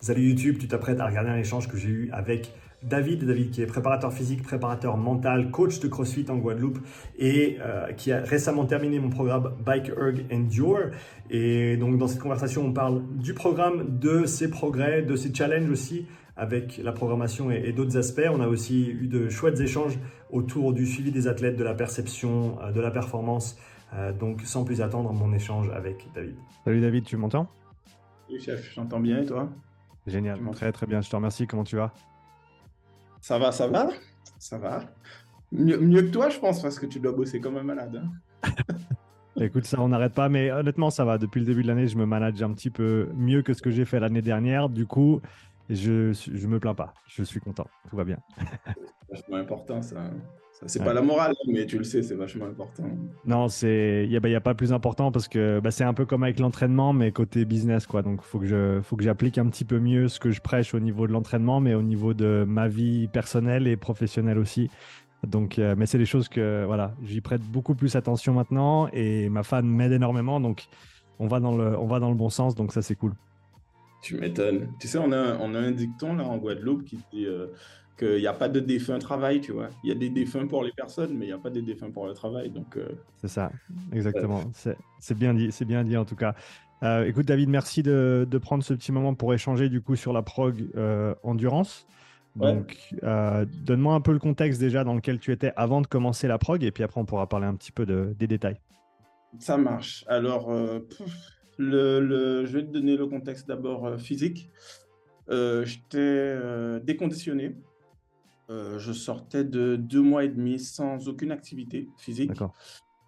Salut YouTube, tu t'apprêtes à regarder un échange que j'ai eu avec David qui est préparateur physique, préparateur mental, coach de CrossFit en Guadeloupe et qui a récemment terminé mon programme Bike Erg Endure. Et donc dans cette conversation, on parle du programme, de ses progrès, de ses challenges aussi avec la programmation et d'autres aspects. On a aussi eu de chouettes échanges autour du suivi des athlètes, de la perception, de la performance. Donc sans plus attendre, mon échange avec David. Salut David, tu m'entends? Oui, chef, j'entends bien et toi? Génial, Tu m'entends? très très bien, je te remercie, comment tu vas? Ça va, ça va? Ça va. Mieux que toi, je pense, parce que tu dois bosser comme un malade, hein. Écoute, ça on n'arrête pas, mais honnêtement ça va. Depuis le début de l'année, je me manage un petit peu mieux que ce que j'ai fait l'année dernière. Du coup, je me plains pas, je suis content, tout va bien. C'est vachement important, ça, hein. Ça, c'est pas Ouais. la morale, hein, mais tu le sais, c'est vachement important. Non, y a pas plus important parce que c'est un peu comme avec l'entraînement, mais côté business, quoi. Donc, faut que j'applique un petit peu mieux ce que je prêche au niveau de l'entraînement, mais au niveau de ma vie personnelle et professionnelle aussi. Donc, mais c'est des choses que, voilà, j'y prête beaucoup plus attention maintenant et ma femme m'aide énormément. Donc, on va dans le bon sens. Donc, ça, c'est cool. Tu m'étonnes. Tu sais, on a un dicton là en Guadeloupe qui dit qu'il n'y a pas de défunt travail, tu vois. Il y a des défunts pour les personnes, mais il n'y a pas de défunts pour le travail. Donc, C'est ça, euh, exactement. C'est bien dit en tout cas. Écoute, David, merci de prendre ce petit moment pour échanger du coup sur la prog endurance. ouais, Donc, donne-moi un peu le contexte déjà dans lequel tu étais avant de commencer la prog, et puis après on pourra parler un petit peu des détails. ça marche. Alors, je vais te donner le contexte d'abord physique. J'étais déconditionné. Je sortais de 2 mois et demi sans aucune activité physique, D'accord.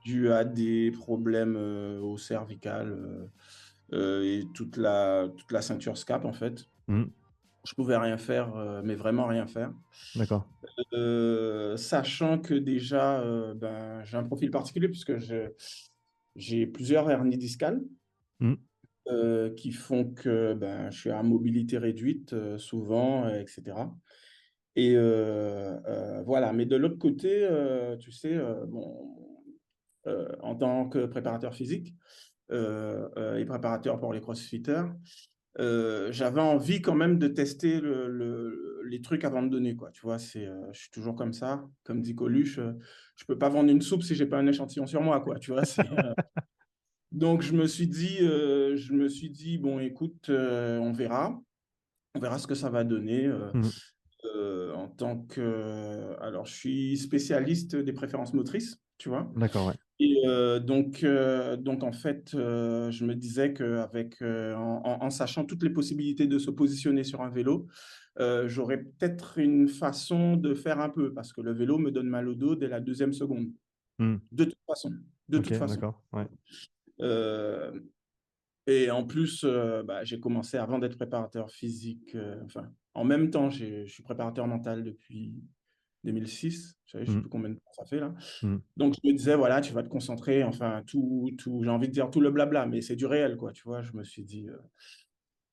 dû à des problèmes au cervical et toute la ceinture scap, en fait. Mhm. Je pouvais rien faire, mais vraiment rien faire. D'accord. Sachant que déjà, j'ai un profil particulier puisque j'ai plusieurs hernies discales Mhm. qui font que je suis à mobilité réduite souvent, etc. Et voilà. Mais de l'autre côté, tu sais, bon, en tant que préparateur physique et préparateur pour les crossfitters, j'avais envie quand même de tester les trucs avant de donner, quoi. Tu vois, je suis toujours comme ça. Comme dit Coluche, je peux pas vendre une soupe si j'ai pas un échantillon sur moi, quoi. Tu vois, donc je me suis dit, bon, écoute, on verra ce que ça va donner. Mhm. En tant que... Alors, je suis spécialiste des préférences motrices, tu vois. D'accord, ouais. Et donc, en fait, je me disais qu'avec, en sachant toutes les possibilités de se positionner sur un vélo, j'aurais peut-être une façon de faire un peu, parce que le vélo me donne mal au dos dès la deuxième seconde. Mhm. De toute façon. De Ok, toute façon. d'accord, ouais. Euh, et en plus, j'ai commencé avant d'être préparateur physique. Enfin, en même temps, je suis préparateur mental depuis 2006. Je ne sais Mhm. plus combien de temps ça fait là. Mhm. Donc, je me disais, voilà, tu vas te concentrer, enfin, j'ai envie de dire tout le blabla, mais c'est du réel, quoi, tu vois. Je me suis dit.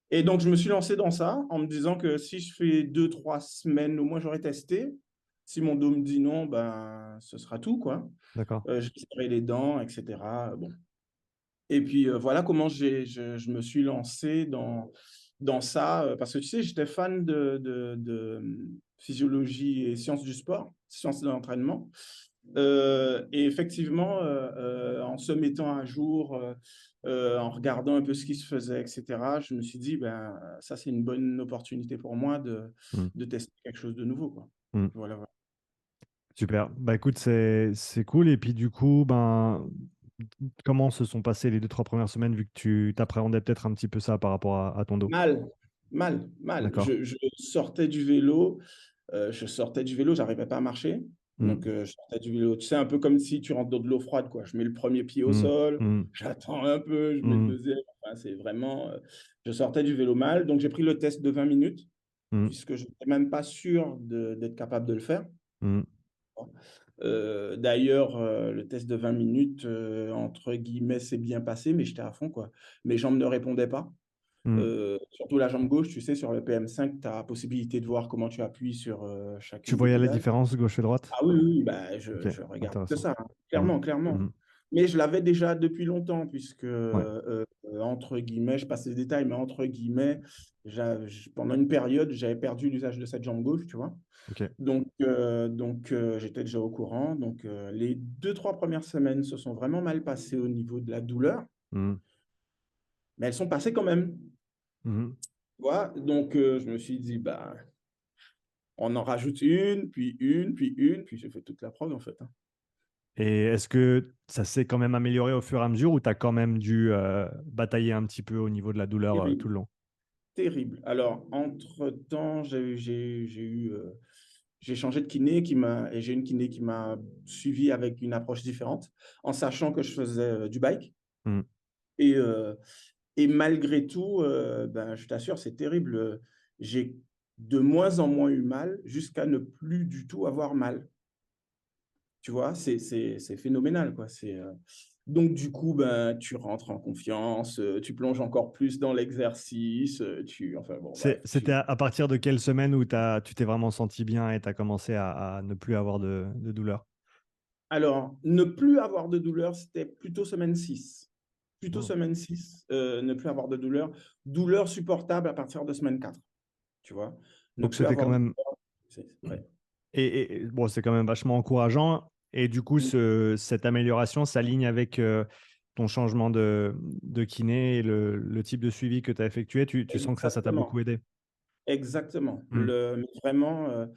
Et donc, je me suis lancé dans ça en me disant que si je fais 2, 3 semaines, au moins, j'aurais testé. Si mon dos me dit non, ben, ce sera tout, quoi. D'accord. Je serrai les dents, etc. Bon. Et puis voilà comment je me suis lancé dans ça, parce que tu sais, j'étais fan de physiologie et sciences du sport, sciences de l'entraînement. Et effectivement, en se mettant à jour, en regardant un peu ce qui se faisait, etc., je me suis dit, ben, ça, c'est une bonne opportunité pour moi Mhm. de tester quelque chose de nouveau, quoi. Mhm. Voilà, voilà. Super. Bah écoute, c'est cool. Et puis du coup, comment se sont passées les 2, 3 premières semaines vu que tu t'appréhendais peut-être un petit peu ça par rapport à ton dos? Mal, mal, mal. D'accord. Je sortais du vélo, j'arrivais pas à marcher. Donc, Mm, je sortais du vélo. Tu sais, un peu comme si tu rentres dans de l'eau froide, quoi. Je mets le premier pied au mm, sol, mm, j'attends un peu, je mets le mm, deuxième. Enfin, c'est vraiment. Je sortais du vélo mal. Donc, j'ai pris le test de 20 minutes, mm, puisque je n'étais même pas sûr d'être capable de le faire. mm, D'ailleurs, le test de 20 minutes, entre guillemets, s'est bien passé, mais j'étais à fond, quoi. Mes jambes ne répondaient pas. mm. Surtout la jambe gauche, tu sais, sur le PM5, tu as la possibilité de voir comment tu appuies sur Tu chacune des voyais la pédales. différence gauche et droite? Ah oui, oui, oui, bah, Ok, je regarde que intéressant. ça, hein. Mm, Clairement, clairement. mm. Mais je l'avais déjà depuis longtemps, puisque Ouais. entre guillemets, je passe les détails, mais entre guillemets, pendant une période, j'avais perdu l'usage de cette jambe gauche, tu vois. Ok. Donc, j'étais déjà au courant. Donc, les 2, 3 premières semaines se sont vraiment mal passées au niveau de la douleur, Mhm. mais elles sont passées quand même. Mhm. Tu vois. Donc, je me suis dit, bah, on en rajoute une, puis une, puis une, puis j'ai fait toute la prog en fait, hein. Et est-ce que ça s'est quand même amélioré au fur et à mesure ou tu as quand même dû batailler un petit peu au niveau de la douleur tout Terrible, le long? terrible. Alors, entre-temps, j'ai changé de kiné et j'ai une kiné qui m'a suivi avec une approche différente, en sachant que je faisais du bike. Mhm. Et, euh, et malgré tout, ben, je t'assure, c'est terrible. J'ai de moins en moins eu mal jusqu'à ne plus du tout avoir mal. Tu vois, c'est phénoménal, quoi. Donc, du coup, ben, tu rentres en confiance, tu plonges encore plus dans l'exercice, enfin, bon, bref. C'était à partir de quelle semaine où tu t'es vraiment senti bien et tu as commencé à ne plus avoir de douleur? Alors, ne plus avoir de douleur, c'était plutôt semaine 6. Plutôt Oh. semaine 6, ne plus avoir de douleur. Douleur supportable à partir de semaine 4, tu vois. Ne Donc plus c'était quand avoir de même douleur, ouais. bon, c'est quand même vachement encourageant. Et du coup, cette amélioration s'aligne avec ton changement de kiné et le type de suivi que tu as effectué. Tu sens que ça t'a beaucoup Exactement. aidé. Exactement. Hmm. Mais vraiment,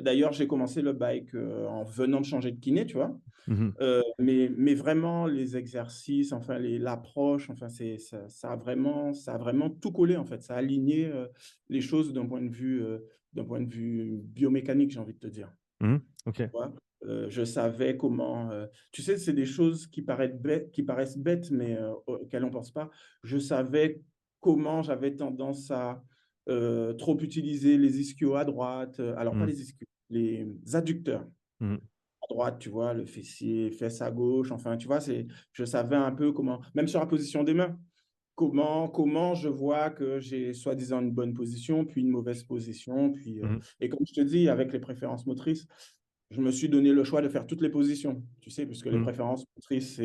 d'ailleurs, j'ai commencé le bike en venant de changer de kiné, tu vois. Mhm. Mais vraiment, les exercices, enfin, l'approche, enfin, ça a vraiment tout collé, en fait. Ça a aligné les choses d'un point de vue biomécanique, j'ai envie de te dire. Mhm. Ok. Tu vois. Je savais comment. Tu sais, c'est des choses qui paraissent bêtes, mais auxquelles on ne pense pas. Je savais comment j'avais tendance à trop utiliser les ischios à droite. Alors, pas Mhm. les ischios, les adducteurs Mhm. à droite, tu vois, le fessier, fesse à gauche. Enfin, tu vois, je savais un peu comment, même sur la position des mains, comment je vois que j'ai soi-disant une bonne position, puis une mauvaise position. Mhm. Et comme je te dis, avec les préférences motrices, je me suis donné le choix de faire toutes les positions, tu sais, puisque les Mhm. préférences motrices,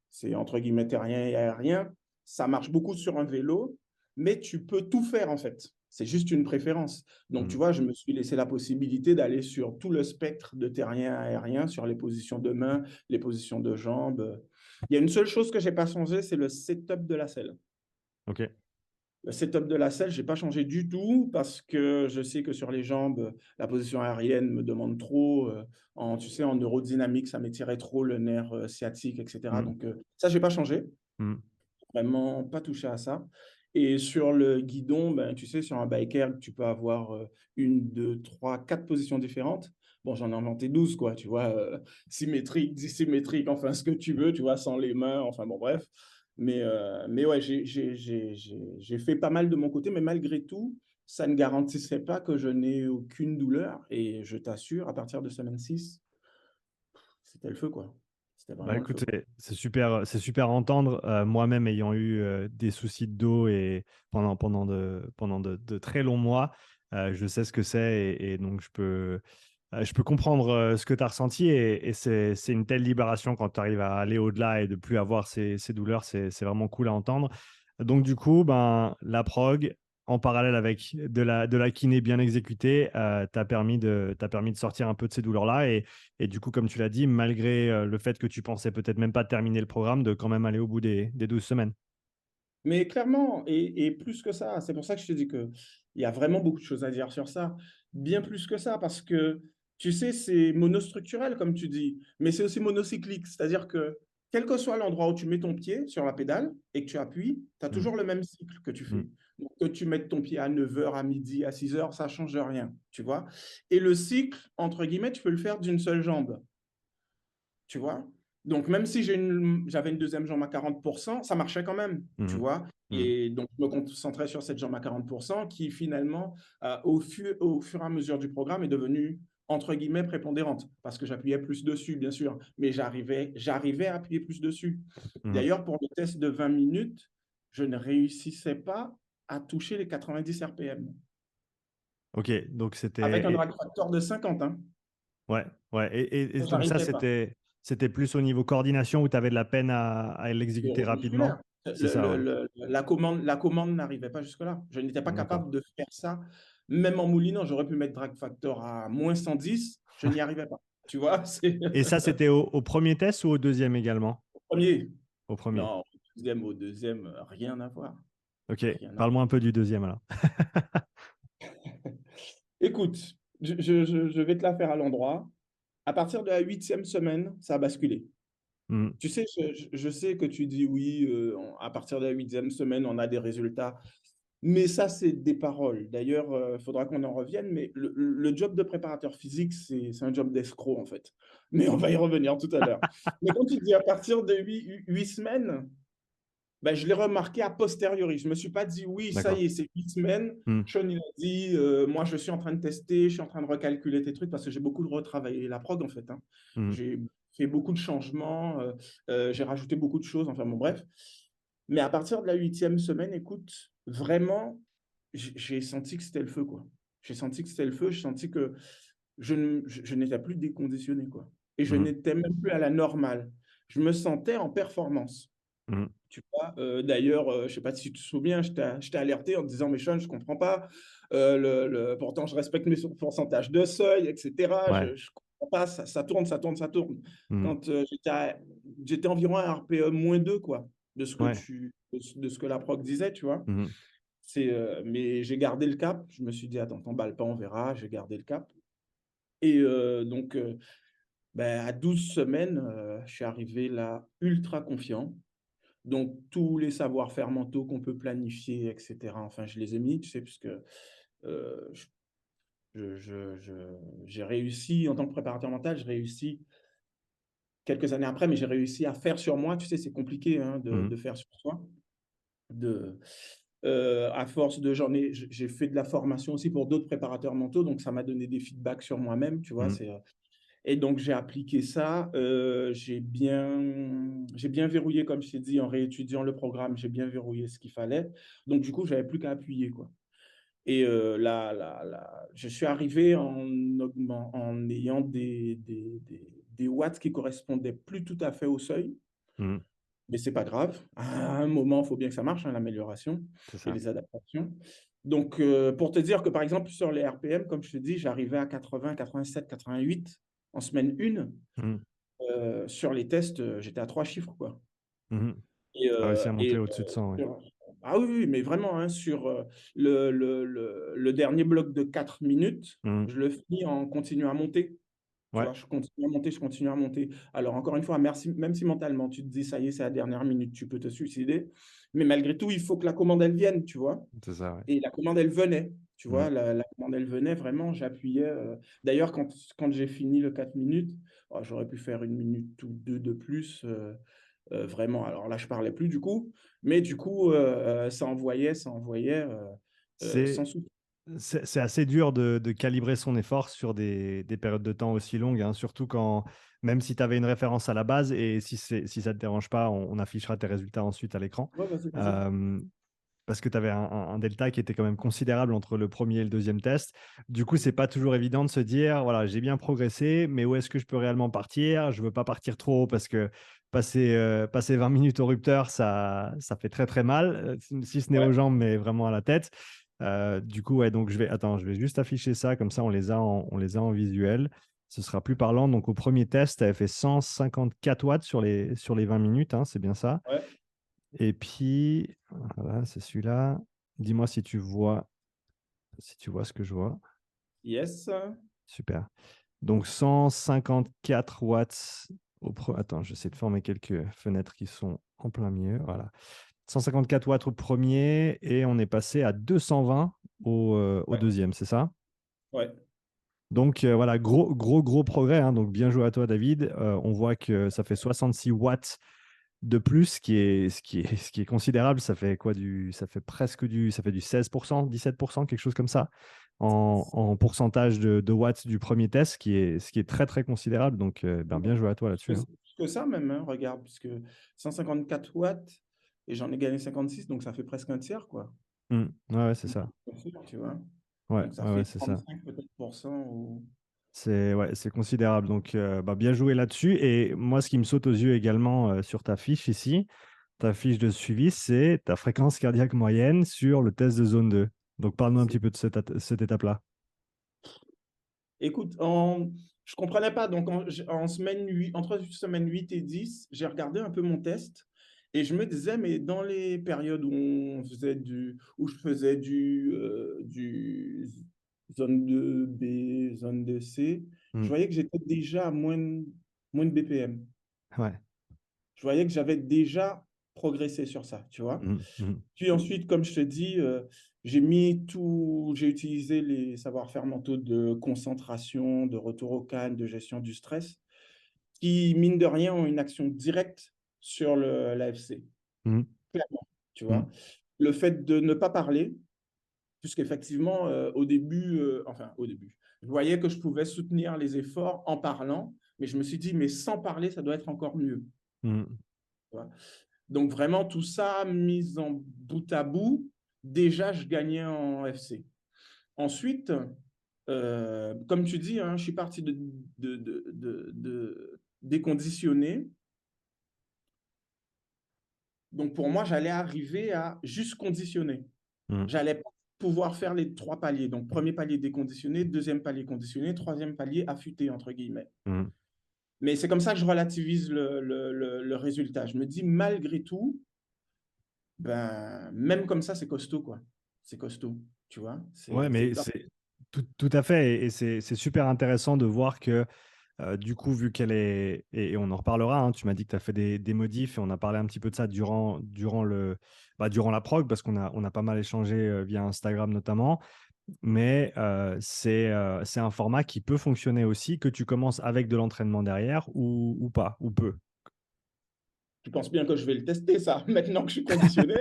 c'est entre guillemets terrien et aérien. Ça marche beaucoup sur un vélo, mais tu peux tout faire en fait. C'est juste une préférence. Donc, tu Mhm. vois, je me suis laissé la possibilité d'aller sur tout le spectre de terrien à aérien, sur les positions de main, les positions de jambes. Il y a une seule chose que je n'ai pas changé, c'est le setup de la selle. Ok. Le setup de la selle, je n'ai pas changé du tout parce que je sais que sur les jambes, la position aérienne me demande trop. Tu sais, en neurodynamique, ça m'étirait trop le nerf sciatique, etc. Mhm. Donc, ça, je n'ai pas changé. Mhm. Vraiment pas touché à ça. Et sur le guidon, ben, tu sais, sur un biker, tu peux avoir une, deux, trois, quatre positions différentes. Bon, j'en ai inventé 12, quoi, tu vois, symétrique, dissymétrique, enfin, ce que tu veux, tu vois, sans les mains, enfin, bon, bref. Mais ouais, j'ai fait pas mal de mon côté, mais malgré tout, ça ne garantissait pas que je n'ai aucune douleur. Et je t'assure, à partir de semaine 6, c'était le feu, quoi. C'était Bah vraiment le écoute, feu, quoi. c'est super à entendre. Moi-même ayant eu des soucis de dos et pendant de très longs mois, je sais ce que c'est et donc je peux comprendre ce que tu as ressenti et c'est une telle libération quand tu arrives à aller au-delà et de plus avoir ces douleurs, c'est vraiment cool à entendre. Donc du coup, ben, la prog, en parallèle avec de la kiné bien exécutée, t'a permis de sortir un peu de ces douleurs-là et du coup, comme tu l'as dit, malgré le fait que tu pensais peut-être même pas terminer le programme, de quand même aller au bout des 12 semaines. Mais clairement, et plus que ça, c'est pour ça que je te dis qu'il y a vraiment beaucoup de choses à dire sur ça. Bien plus que ça, parce que tu sais, c'est monostructurel, comme tu dis, mais c'est aussi monocyclique. C'est-à-dire que quel que soit l'endroit où tu mets ton pied sur la pédale et que tu appuies, tu as Mm, toujours le même cycle que tu mm, fais. Donc, que tu mettes ton pied à 9 heures, à midi, à 6 heures, ça ne change rien, tu vois. Et le cycle, entre guillemets, tu peux le faire d'une seule jambe, tu vois. Donc, même si j'avais une deuxième jambe à 40%, ça marchait quand même, tu mm, vois. mm, Et donc, je me concentrais sur cette jambe à 40% qui, finalement, au fur et à mesure du programme, est devenue, entre guillemets, prépondérante parce que j'appuyais plus dessus, bien sûr. Mais j'arrivais à appuyer plus dessus. mm. D'ailleurs, pour le test de 20 minutes, je ne réussissais pas à toucher les 90 RPM Ok, donc avec un c'était. drag factor de 50, hein. Ouais, ouais. Et donc ça, J'arrivais pas. C'était plus au niveau coordination où tu avais de la peine à l'exécuter Musculaire. rapidement? C'est ça, ouais. La commande n'arrivait pas jusque-là. Je n'étais pas D'accord. capable de faire ça. Même en moulinant, j'aurais pu mettre drag factor à -110. Je n'y arrivais pas. Tu vois, c'est Et ça, c'était au premier test ou au deuxième également? au premier. Au premier. Non, au deuxième, rien à voir. Ok, Rien à voir. parle-moi un peu du deuxième alors. Écoute, je vais te la faire à l'endroit. À partir de la 8e semaine, ça a basculé. Hmm, Tu sais, je sais que tu dis oui, à partir de la 8e semaine, on a des résultats. Mais ça, c'est des paroles. D'ailleurs, il faudra qu'on en revienne. Mais le job de préparateur physique, c'est un job d'escroc, en fait. Mais on va y revenir tout à l'heure. Mais quand tu dis à partir de 8 semaines, ben, je l'ai remarqué a posteriori. Je ne me suis pas dit, oui, ça d'accord. y est, c'est 8 semaines. Hmm, Sean, il a dit, moi, je suis en train de tester, je suis en train de recalculer tes trucs parce que j'ai beaucoup retravaillé la prog, en fait. Hein. hmm, J'ai fait beaucoup de changements, j'ai rajouté beaucoup de choses, enfin bon, bref. Mais à partir de la 8e semaine, écoute, vraiment, j'ai senti que c'était le feu, quoi. J'ai senti que c'était le feu, j'ai senti que je n'étais plus déconditionné, quoi. Et je hmm, n'étais même plus à la normale. Je me sentais en performance. hmm. Tu vois, d'ailleurs, je ne sais pas si tu te souviens, je t'ai alerté en te disant, mais Sean, je ne comprends pas. Pourtant, je respecte mes pourcentages de seuil, etc. Je Ouais. ne comprends pas, ça tourne, ça tourne, ça tourne. Hmm, Quand j'étais environ à RPE -2, quoi, ouais. de ce que la proc disait, tu vois. Hmm, Mais j'ai gardé le cap. Je me suis dit, attends, t'emballe pas, on verra. J'ai gardé le cap. Et donc, ben, à 12 semaines, je suis arrivé là ultra confiant. Donc, tous les savoir-faire mentaux qu'on peut planifier, etc., enfin, je les ai mis, tu sais, puisque euh, j'ai réussi, en tant que préparateur mental, j'ai réussi quelques années après, mais j'ai réussi à faire sur moi. Tu sais, c'est compliqué hein, hmm, de faire sur soi. De, à force de, j'ai fait de la formation aussi pour d'autres préparateurs mentaux, donc ça m'a donné des feedbacks sur moi-même, tu vois. hmm, Et donc, j'ai appliqué ça. J'ai bien verrouillé, comme je t'ai dit, en réétudiant le programme, j'ai bien verrouillé ce qu'il fallait. Donc, du coup, j'avais plus qu'à appuyer, quoi. Et je suis arrivé en ayant des watts qui correspondaient plus tout à fait au seuil. hmm. Mais c'est pas grave. À un moment, il faut bien que ça marche, hein, l'amélioration C'est et ça. les adaptations. Donc, pour te dire que, par exemple, sur les RPM, comme je te dis, j'arrivais à 80, 87, 88 en semaine 1. Hmm, Sur les tests, j'étais à 3 chiffres, quoi. hmm. Et, T'as réussi euh, à monter et, au-dessus de 100, ouais. ah oui, oui, mais vraiment, hein, sur le dernier bloc de 4 minutes, Hmm, je le finis en continuant à monter. Tu ouais, vois, je continue à monter, je continue à monter. Alors, encore une fois, merci, même si mentalement, tu te dis, ça y est, c'est la dernière minute, tu peux te suicider. Mais malgré tout, il faut que la commande, elle vienne, tu vois. c'est ça, ouais. Et la commande, elle venait. Tu Hmm. vois, la commande, elle venait vraiment, j'appuyais. D'ailleurs, quand j'ai fini le 4 minutes, oh, j'aurais pu faire 1 minute ou 2 de plus. Vraiment, alors là, je parlais plus du coup. Mais du coup, C'est, sans souci. c'est assez dur de calibrer son effort sur des périodes de temps aussi longues, hein, surtout quand, même si tu avais une référence à la base, et si si ça ne te dérange pas, on affichera tes résultats ensuite à l'écran. Ouais, vas-y, vas-y. Euh, Parce que tu avais un delta qui était quand même considérable entre le premier et le deuxième test. Du coup, c'est pas toujours évident de se dire, voilà, j'ai bien progressé, mais où est-ce que je peux réellement partir? Je veux pas partir trop haut parce que passer 20 minutes au rupteur, ça fait très très mal, si ce n'est aux Ouais. jambes, mais vraiment à la tête. Du coup, ouais, donc je vais juste afficher ça, comme ça on les a en visuel. Ce sera plus parlant. Donc, au premier test, tu avais fait 154 watts sur les 20 minutes, hein, c'est bien ça. Ouais. Et puis, voilà, c'est celui-là. Dis-moi si tu vois ce que je vois. Yes. Super. Donc 154 watts Attends, j'essaie de former quelques fenêtres qui sont en plein milieu. Voilà. 154 watts au premier et on est passé à 220 au Ouais. deuxième, c'est ça? Ouais. Donc voilà, gros progrès, hein. Donc bien joué à toi, David. On voit que ça fait 66 watts de plus, ce qui est considérable. Ça fait quoi ça fait presque ça fait du 16%, 17%, quelque chose comme ça, en pourcentage de watts du premier test, ce qui est très très considérable. Donc bien joué à toi là-dessus, hein. Plus que ça même, hein, regarde, puisque 154 watts et j'en ai gagné 56, donc ça fait presque un tiers, quoi. Ouais, ouais, c'est ça. Tu vois. Ouais, Donc ça ouais, ouais, fait c'est ça. 35 peut-être pour cent. C'est ouais, c'est considérable. Donc, bah, bien joué là-dessus. Et moi, ce qui me saute aux yeux également sur ta fiche ici, ta fiche de suivi, c'est ta fréquence cardiaque moyenne sur le test de zone 2. Donc, parle-nous un C'est- petit peu de cette étape-là. Écoute, je comprenais pas. Donc, en semaine 8, entre semaine 8 et 10, j'ai regardé un peu mon test et je me disais, mais dans les périodes où je faisais du zone 2B, zone 2C, je Mm. voyais que j'étais déjà à moins de BPM. Ouais. Je voyais que j'avais déjà progressé sur ça, tu vois. Mm, mm, Puis ensuite, comme je te dis, j'ai utilisé les savoir-faire mentaux de concentration, de retour au calme, de gestion du stress, qui, mine de rien, ont une action directe sur l'AFC, mm, clairement, tu vois. mm, Le fait de ne pas parler, puisqu'effectivement, au début, je voyais que je pouvais soutenir les efforts en parlant, mais je me suis dit, mais sans parler, ça doit être encore mieux. mm, Tu vois. Donc vraiment, tout ça mis en bout à bout, déjà, je gagnais en FC. Ensuite, comme tu dis, hein, je suis parti de déconditionner. Donc pour moi, j'allais arriver à juste conditionner. mm, J'allais pas pouvoir faire les trois paliers. Donc premier palier déconditionné, deuxième palier conditionné, troisième palier affûté, entre guillemets. mm. Mais c'est comme ça que je relativise le résultat. Je me dis, malgré tout, ben, même comme ça, c'est costaud, quoi. C'est costaud, tu vois. Ouais, C'est mais top. c'est tout à fait. Et c'est super intéressant de voir que, du coup, vu qu'elle est. Et on en reparlera, hein, tu m'as dit que tu as fait des modifs et on a parlé un petit peu de ça durant la prog, parce qu'on a pas mal échangé via Instagram notamment. Mais c'est un format qui peut fonctionner aussi, que tu commences avec de l'entraînement derrière ou pas, ou peu. Tu penses bien que je vais le tester, ça, maintenant que je suis conditionné.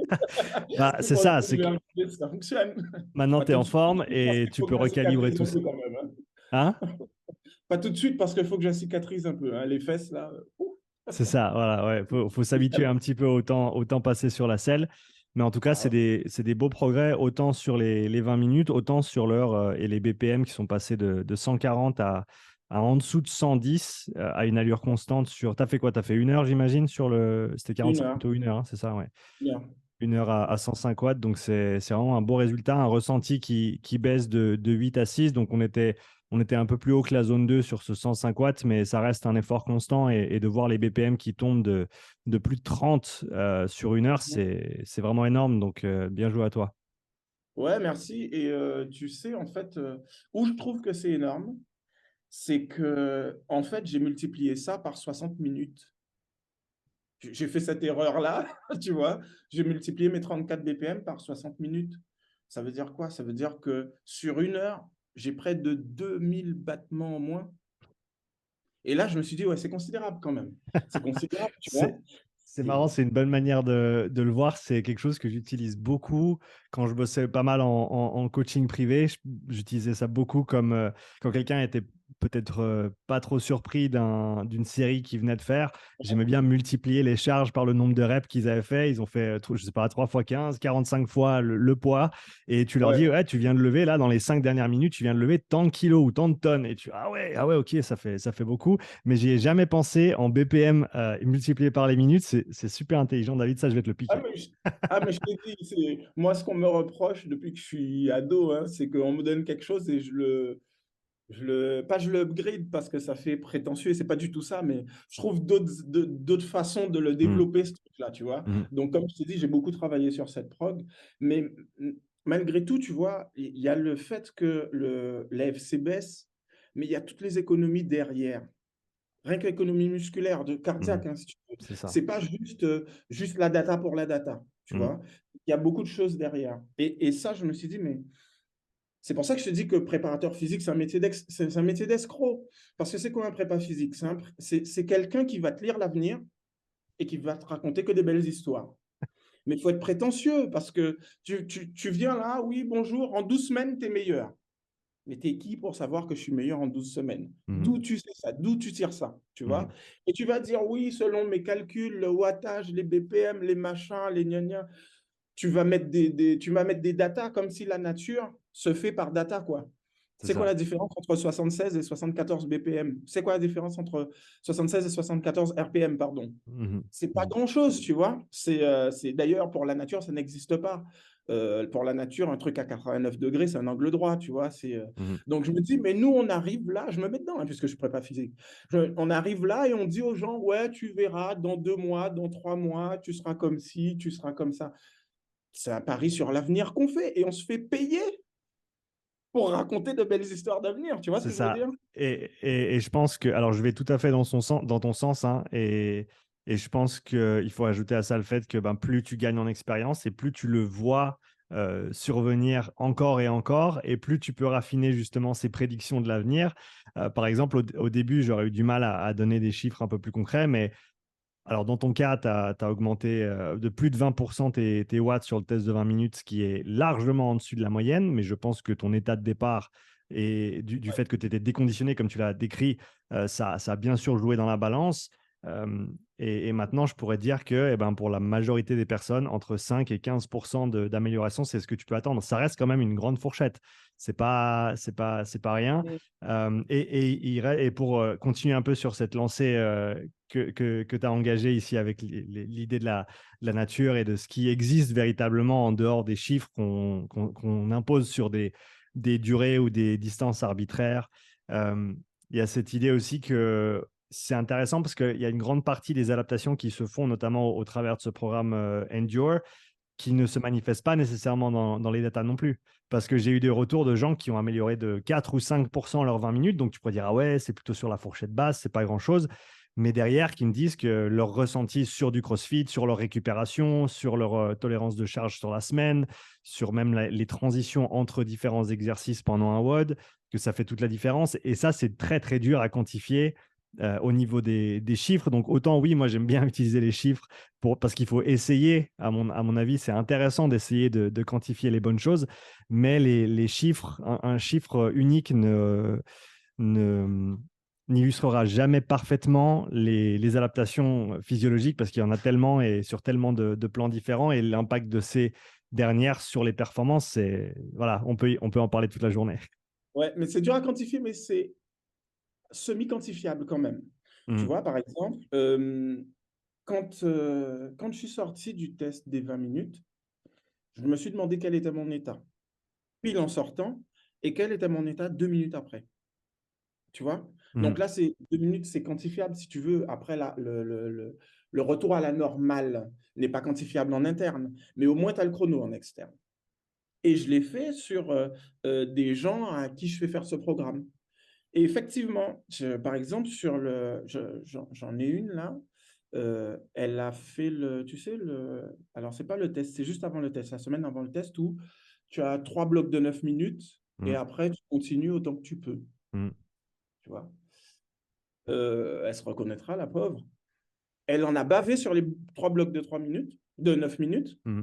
Bah, Je c'est pense ça, que je c'est vais que regarder si ça fonctionne. maintenant Pas tu es tout de en suite, forme parce et qu'il tu faut peux que je recalibrer cicatrise tout un ça. peu quand même, hein. Hein? Pas tout de suite, parce qu'il faut que je cicatrise un peu, hein. Les fesses, là. C'est ça, voilà, ouais. Faut s'habituer un petit peu au temps passé sur la selle. Mais en tout cas, Ah ouais. c'est des beaux progrès, autant sur les 20 minutes, autant sur l'heure et les BPM qui sont passés de 140 à en dessous de 110 à une allure constante sur. T'as fait quoi? T'as fait une heure, j'imagine, sur le. C'était Une 45 heure. minutes ou une heure, hein, c'est ça, ouais. Une heure. Une heure à 105 watts, donc c'est vraiment un beau résultat, un ressenti qui baisse de 8 à 6, donc on était un peu plus haut que la zone 2 sur ce 105 watts, mais ça reste un effort constant et de voir les BPM qui tombent de plus de 30 sur une heure, c'est vraiment énorme, donc bien joué à toi. Ouais, merci. Et tu sais, en fait, où je trouve que c'est énorme, c'est que, en fait, j'ai multiplié ça par 60 minutes. J'ai fait cette erreur-là, tu vois. J'ai multiplié mes 34 BPM par 60 minutes. Ça veut dire quoi? Ça veut dire que sur une heure, j'ai près de 2000 battements en moins. Et là, je me suis dit, ouais, c'est considérable quand même. C'est considérable, tu vois. C'est c'est Et- marrant, c'est une bonne manière de le voir. C'est quelque chose que j'utilise beaucoup quand je bossais pas mal en coaching privé. J'utilisais ça beaucoup comme quand quelqu'un était peut-être pas trop surpris d'une série qu'ils venaient de faire. J'aimais bien multiplier les charges par le nombre de reps qu'ils avaient fait. Ils ont fait, je sais pas, 3 fois 15, 45 fois le poids. Et tu leur dis, Ouais. ouais, tu viens de lever, là, dans les 5 dernières minutes, tu viens de lever tant de kilos ou tant de tonnes. Et ah ouais, ok, ça fait beaucoup, mais j'y ai jamais pensé en BPM multiplié par les minutes. C'est super intelligent, David. Ça, je vais te le Ah, piquer. mais je t'ai dit, moi, ce qu'on me reproche depuis que je suis ado, hein, c'est qu'on me donne quelque chose et pas je le upgrade parce que ça fait prétentieux, et c'est pas du tout ça, mais je trouve d'autres façons de le Mm, développer, ce truc-là, tu vois. mm, Donc, comme je t'ai dit, j'ai beaucoup travaillé sur cette prog, mais malgré tout, tu vois, il y a le fait que l'AFC baisse, mais il y a toutes les économies derrière. Rien que l'économie musculaire, de mm. cardiaque, hein, si tu veux. C'est ça. C'est pas juste la data pour la data, tu Mm, vois. Il y a beaucoup de choses derrière. Et ça, je me suis dit, mais c'est pour ça que je te dis que préparateur physique, c'est un métier d'escroc. Parce que c'est quoi un prépa physique? C'est quelqu'un qui va te lire l'avenir et qui va te raconter que des belles histoires. Mais il faut être prétentieux parce que tu viens là, oui, bonjour, en 12 semaines, tu es meilleur. Mais tu es qui pour savoir que je suis meilleur en 12 semaines? mm, D'où tu sais ça? D'où tu tires ça? Tu vois? mm, Et tu vas dire, oui, selon mes calculs, le wattage, les BPM, les machins, les gna tu vas mettre des datas comme si la nature se fait par data, quoi. c'est C'est quoi ça. la différence entre 76 et 74 BPM? C'est quoi la différence entre 76 et 74 RPM, pardon? Mhm. C'est pas Mhm. grand-chose, tu vois. C'est d'ailleurs pour la nature, ça n'existe pas. Pour la nature, un truc à 89 degrés, c'est un angle droit, tu vois. Mhm. Donc je me dis, mais nous, on arrive là, je me mets dedans, hein, puisque je ne prépa physique. On arrive là et on dit aux gens, ouais, tu verras, dans 2 mois, dans 3 mois, tu seras comme ci, tu seras comme ça. C'est un pari sur l'avenir qu'on fait et on se fait payer pour raconter de belles histoires d'avenir. Tu vois ce C'est que je veux ça. dire? Et je pense que, alors je vais tout à fait dans dans ton sens, hein, et je pense qu'il faut ajouter à ça le fait que ben, plus tu gagnes en expérience et plus tu le vois survenir encore et encore, et plus tu peux raffiner justement ces prédictions de l'avenir. Par exemple, au début, j'aurais eu du mal à donner des chiffres un peu plus concrets, mais alors, dans ton cas, tu as augmenté de plus de 20% tes watts sur le test de 20 minutes, ce qui est largement en dessus de la moyenne, mais je pense que ton état de départ et du fait que tu étais déconditionné, comme tu l'as décrit, ça a bien sûr joué dans la balance. Euh, et maintenant, je pourrais dire que eh ben, pour la majorité des personnes, entre 5 et 15% d'amélioration, c'est ce que tu peux attendre. Ça reste quand même une grande fourchette. C'est pas rien. Et pour continuer un peu sur cette lancée que tu as engagée ici avec l'idée de la nature et de ce qui existe véritablement en dehors des chiffres qu'on impose sur des durées ou des distances arbitraires, euh, il y a cette idée aussi que c'est intéressant parce qu'il y a une grande partie des adaptations qui se font, notamment au travers de ce programme Endure, qui ne se manifestent pas nécessairement dans les datas non plus. Parce que j'ai eu des retours de gens qui ont amélioré de 4 ou 5% leurs 20 minutes. Donc tu pourrais dire, ah ouais, c'est plutôt sur la fourchette basse, c'est pas grand-chose. Mais derrière, qui me disent que leur ressenti sur du CrossFit, sur leur récupération, sur leur tolérance de charge sur la semaine, sur même les transitions entre différents exercices pendant un WOD, que ça fait toute la différence. Et ça, c'est très, très dur à quantifier au niveau des chiffres. Donc autant, oui, moi, j'aime bien utiliser les chiffres parce qu'il faut essayer, à mon avis, c'est intéressant d'essayer de quantifier les bonnes choses, mais les chiffres, un chiffre unique ne, n'illustrera jamais parfaitement les adaptations physiologiques parce qu'il y en a tellement et sur tellement de plans différents, et l'impact de ces dernières sur les performances, c'est, voilà, on peut en parler toute la journée. Ouais, mais c'est dur à quantifier, mais c'est semi-quantifiable quand même. Tu Mm, vois, par exemple, quand je suis sorti du test des 20 minutes, je me suis demandé quel était mon état, pile en sortant, et quel était mon état 2 minutes après. Tu vois? Donc mm, là, c'est 2 minutes, c'est quantifiable si tu veux. Après, le retour à la normale n'est pas quantifiable en interne, mais au moins, tu as le chrono en externe. Et je l'ai fait sur des gens à qui je fais faire ce programme. Et effectivement, par exemple, j'en ai une là, elle a fait tu sais, alors c'est pas le test, c'est juste avant le test, la semaine avant le test où tu as 3 blocs de 9 minutes et mm, après tu continues autant que tu peux, mm, tu vois. Elle se reconnaîtra, la pauvre. Elle en a bavé sur les 3 blocs de 3 minutes, de 9 minutes, mm.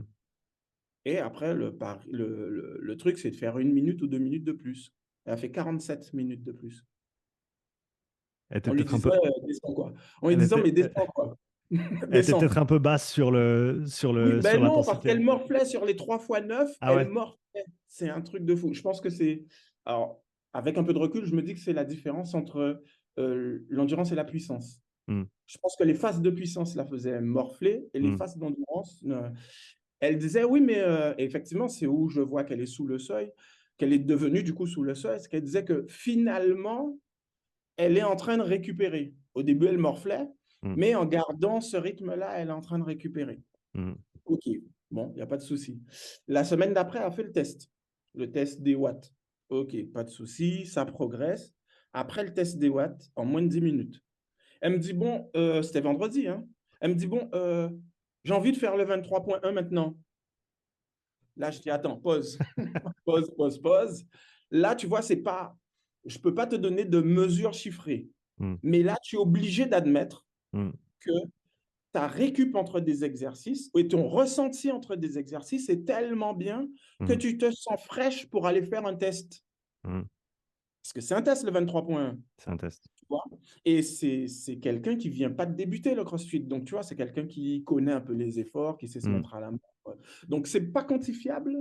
et après, le truc, c'est de faire 1 minute ou 2 minutes de plus. Elle a fait 47 minutes de plus. Elle était On lui peut-être un disait, peu, descends quoi. En lui elle disant, était, mais descends quoi. elle était Descends. peut-être un peu basse Oui, sur ben non, parce l'intensité. qu'elle morflait sur les 3 fois 9, Ah elle ouais. morflait. C'est un truc de fou. Je pense que c'est. Alors, avec un peu de recul, je me dis que c'est la différence entre l'endurance et la puissance. Mm, Je pense que les phases de puissance la faisaient morfler et les mm, phases d'endurance. Elle disait, oui, mais effectivement, c'est où je vois qu'elle est sous le seuil, qu'elle est devenue du coup sous le seuil. C'est qu'elle disait que finalement, elle est en train de récupérer. Au début, elle morflait, mm, mais en gardant ce rythme-là, elle est en train de récupérer. mm. OK, bon, il n'y a pas de souci. La semaine d'après, elle a fait le test des watts. OK, pas de souci, ça progresse. Après le test des watts, en moins de 10 minutes, elle me dit, bon, c'était vendredi, hein. Elle me dit, bon, j'ai envie de faire le 23,1 maintenant. Là, je dis, attends, pause, pause, pause, pause. Là, tu vois, c'est pas, je ne peux pas te donner de mesures chiffrées. Mm, Mais là, tu es obligé d'admettre mm, que ta récup entre des exercices et ton ressenti entre des exercices est tellement bien que mm, tu te sens fraîche pour aller faire un test. mm. Parce que c'est un test, le 23,1. C'est un test. Tu vois. Et c'est quelqu'un qui vient pas de débuter le CrossFit. Donc, tu vois, c'est quelqu'un qui connaît un peu les efforts, qui sait se Mm, mettre à la main. Donc, c'est pas quantifiable,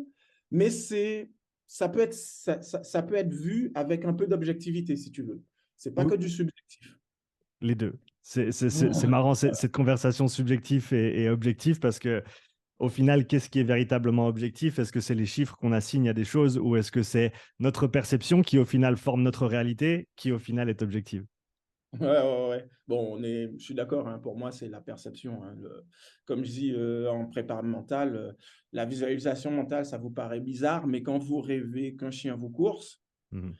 mais c'est ça peut être vu avec un peu d'objectivité, si tu veux. C'est pas Oui, que du subjectif. les deux. C'est marrant, cette conversation subjective et objective, parce que au final, qu'est-ce qui est véritablement objectif? Est-ce que c'est les chiffres qu'on assigne à des choses, ou est-ce que c'est notre perception qui, au final, forme notre réalité, qui, au final, est objective? Ouais, ouais, ouais. Bon, je suis d'accord, hein, pour moi, c'est la perception, hein, comme je dis en prépa mentale, la visualisation mentale, ça vous paraît bizarre, mais quand vous rêvez qu'un chien vous course, Mhm.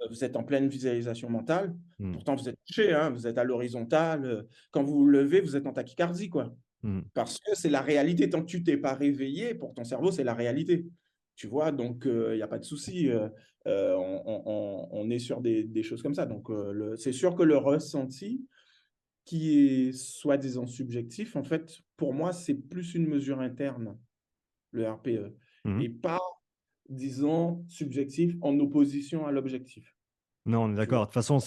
vous êtes en pleine visualisation mentale. Mhm. Pourtant, vous êtes couché, hein, vous êtes à l'horizontale. Quand vous vous levez, vous êtes en tachycardie, quoi. Mhm. Parce que c'est la réalité. Tant que tu t'es pas réveillé, pour ton cerveau, c'est la réalité. Tu vois, donc il n'y a pas de souci. On est sur des choses comme ça. Donc, c'est sûr que le ressenti, qui est soi-disant subjectif, en fait, pour moi, c'est plus une mesure interne, le RPE, et Mhm. pas, disons, subjectif en opposition à l'objectif. Non, on est Tu d'accord. De vois? toute façon,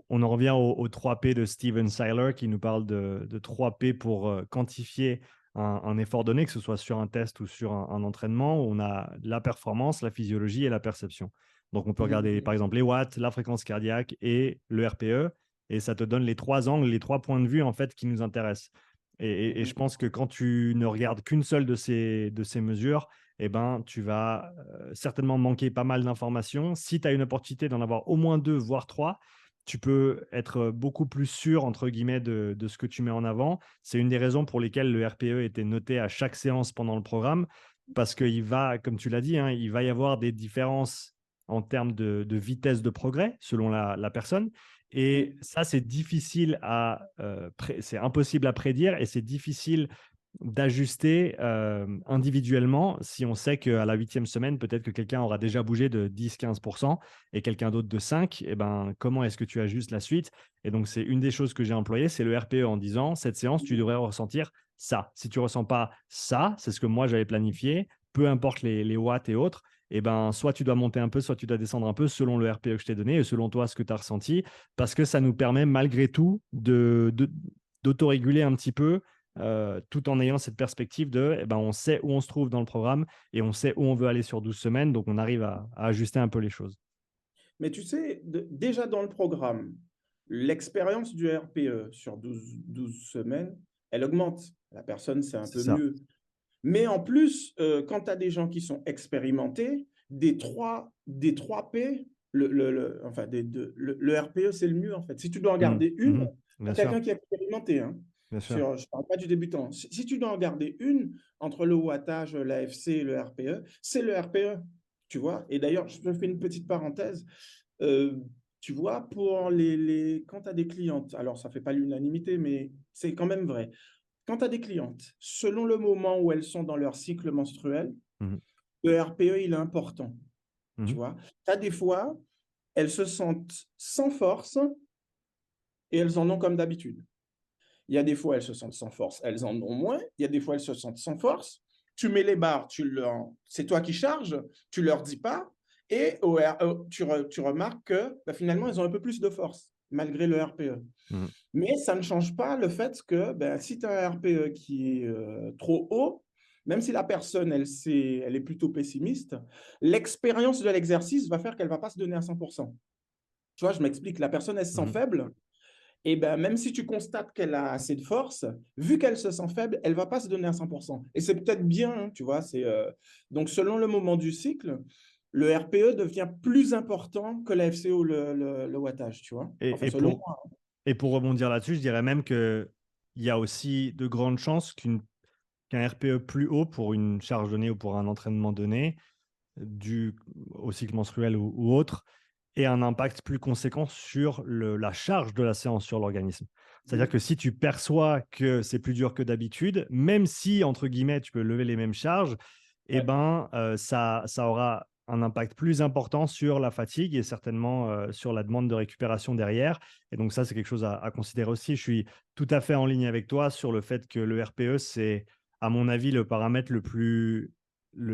on en revient aux 3 P de Steven Seiler, qui nous parle de 3 P pour quantifier un effort donné, que ce soit sur un test ou sur un entraînement. On a la performance, la physiologie et la perception. Donc, on peut regarder, Mhm. par exemple, les watts, la fréquence cardiaque et le RPE, et ça te donne les 3 angles, les 3 points de vue, en fait, qui nous intéressent. Et je Mhm. pense que quand tu ne regardes qu'une seule de ces mesures, eh ben, tu vas certainement manquer pas mal d'informations. Si tu as une opportunité d'en avoir au moins 2, voire 3, tu peux être beaucoup plus sûr, entre guillemets, de ce que tu mets en avant. C'est une des raisons pour lesquelles le RPE était noté à chaque séance pendant le programme, parce qu'il va, comme tu l'as dit, hein, il va y avoir des différences en termes de vitesse de progrès selon la personne. Et Mhm. ça, c'est difficile c'est impossible à prédire, et c'est difficile d'ajuster individuellement, si on sait qu'à la 8e semaine, peut-être que quelqu'un aura déjà bougé de 10-15% et quelqu'un d'autre de 5%. Et ben, comment est-ce que tu ajustes la suite? Et donc, c'est une des choses que j'ai employées, c'est le RPE, en disant, cette séance, tu devrais ressentir ça. Si tu ressens pas ça, c'est ce que moi j'avais planifié, peu importe les watts et autres, et ben, soit tu dois monter un peu, soit tu dois descendre un peu selon le RPE que je t'ai donné et selon toi ce que tu as ressenti, parce que ça nous permet malgré tout d'autoréguler un petit peu, tout en ayant cette perspective de, eh ben, on sait où on se trouve dans le programme et on sait où on veut aller sur 12 semaines, donc on arrive à ajuster un peu les choses. Mais tu sais, déjà dans le programme, l'expérience du RPE sur 12 semaines, elle augmente. La personne, c'est un C'est peu ça. mieux. Mais en plus, quand tu as des gens qui sont expérimentés, des trois P, enfin, le RPE, c'est le mieux, en fait. Si tu dois en Mhm. garder une, Mhm. Bien pour sûr, quelqu'un qui est expérimenté, hein, bien sûr. je ne parle pas du débutant. Si tu dois en garder une entre le wattage, l'AFC et le RPE, c'est le RPE, tu vois. Et d'ailleurs, je te fais une petite parenthèse. Euh, Tu vois, quand tu as des clientes, alors ça ne fait pas l'unanimité, mais c'est quand même vrai. Quand tu as des clientes, selon le moment où elles sont dans leur cycle menstruel, Mhm. le RPE, il est important. Tu Mhm. vois, tu as des fois, elles se sentent sans force et elles en ont comme d'habitude. Il y a des fois, elles se sentent sans force, elles en ont moins. Il y a des fois, elles se sentent sans force. Tu mets les barres, c'est toi qui charges, tu leur dis pas. Et tu remarques que bah, finalement, elles ont un peu plus de force, malgré le RPE. Mhm. Mais ça ne change pas le fait que ben, si tu as un RPE qui est trop haut, même si la personne, elle est plutôt pessimiste, l'expérience de l'exercice va faire qu'elle ne va pas se donner à 100%. Tu vois, je m'explique, la personne, elle se sent Mhm. faible, et ben, même si tu constates qu'elle a assez de force, vu qu'elle se sent faible, elle ne va pas se donner à 100%. Et c'est peut-être bien, hein, tu vois. Donc, selon le moment du cycle, le RPE devient plus important que la FCO, le wattage, tu vois. Et, Enfin, et selon pour, moi. et pour rebondir là-dessus, je dirais même qu'il y a aussi de grandes chances qu'un RPE plus haut pour une charge donnée ou pour un entraînement donné, dû au cycle menstruel ou autre, ait un impact plus conséquent sur la charge de la séance sur l'organisme. C'est-à-dire que si tu perçois que c'est plus dur que d'habitude, même si, entre guillemets, tu peux lever les mêmes charges, eh Ouais. ben, ça aura un impact plus important sur la fatigue et certainement sur la demande de récupération derrière. Et donc ça, c'est quelque chose à considérer aussi. Je suis tout à fait en ligne avec toi sur le fait que le RPE, c'est, à mon avis, le paramètre le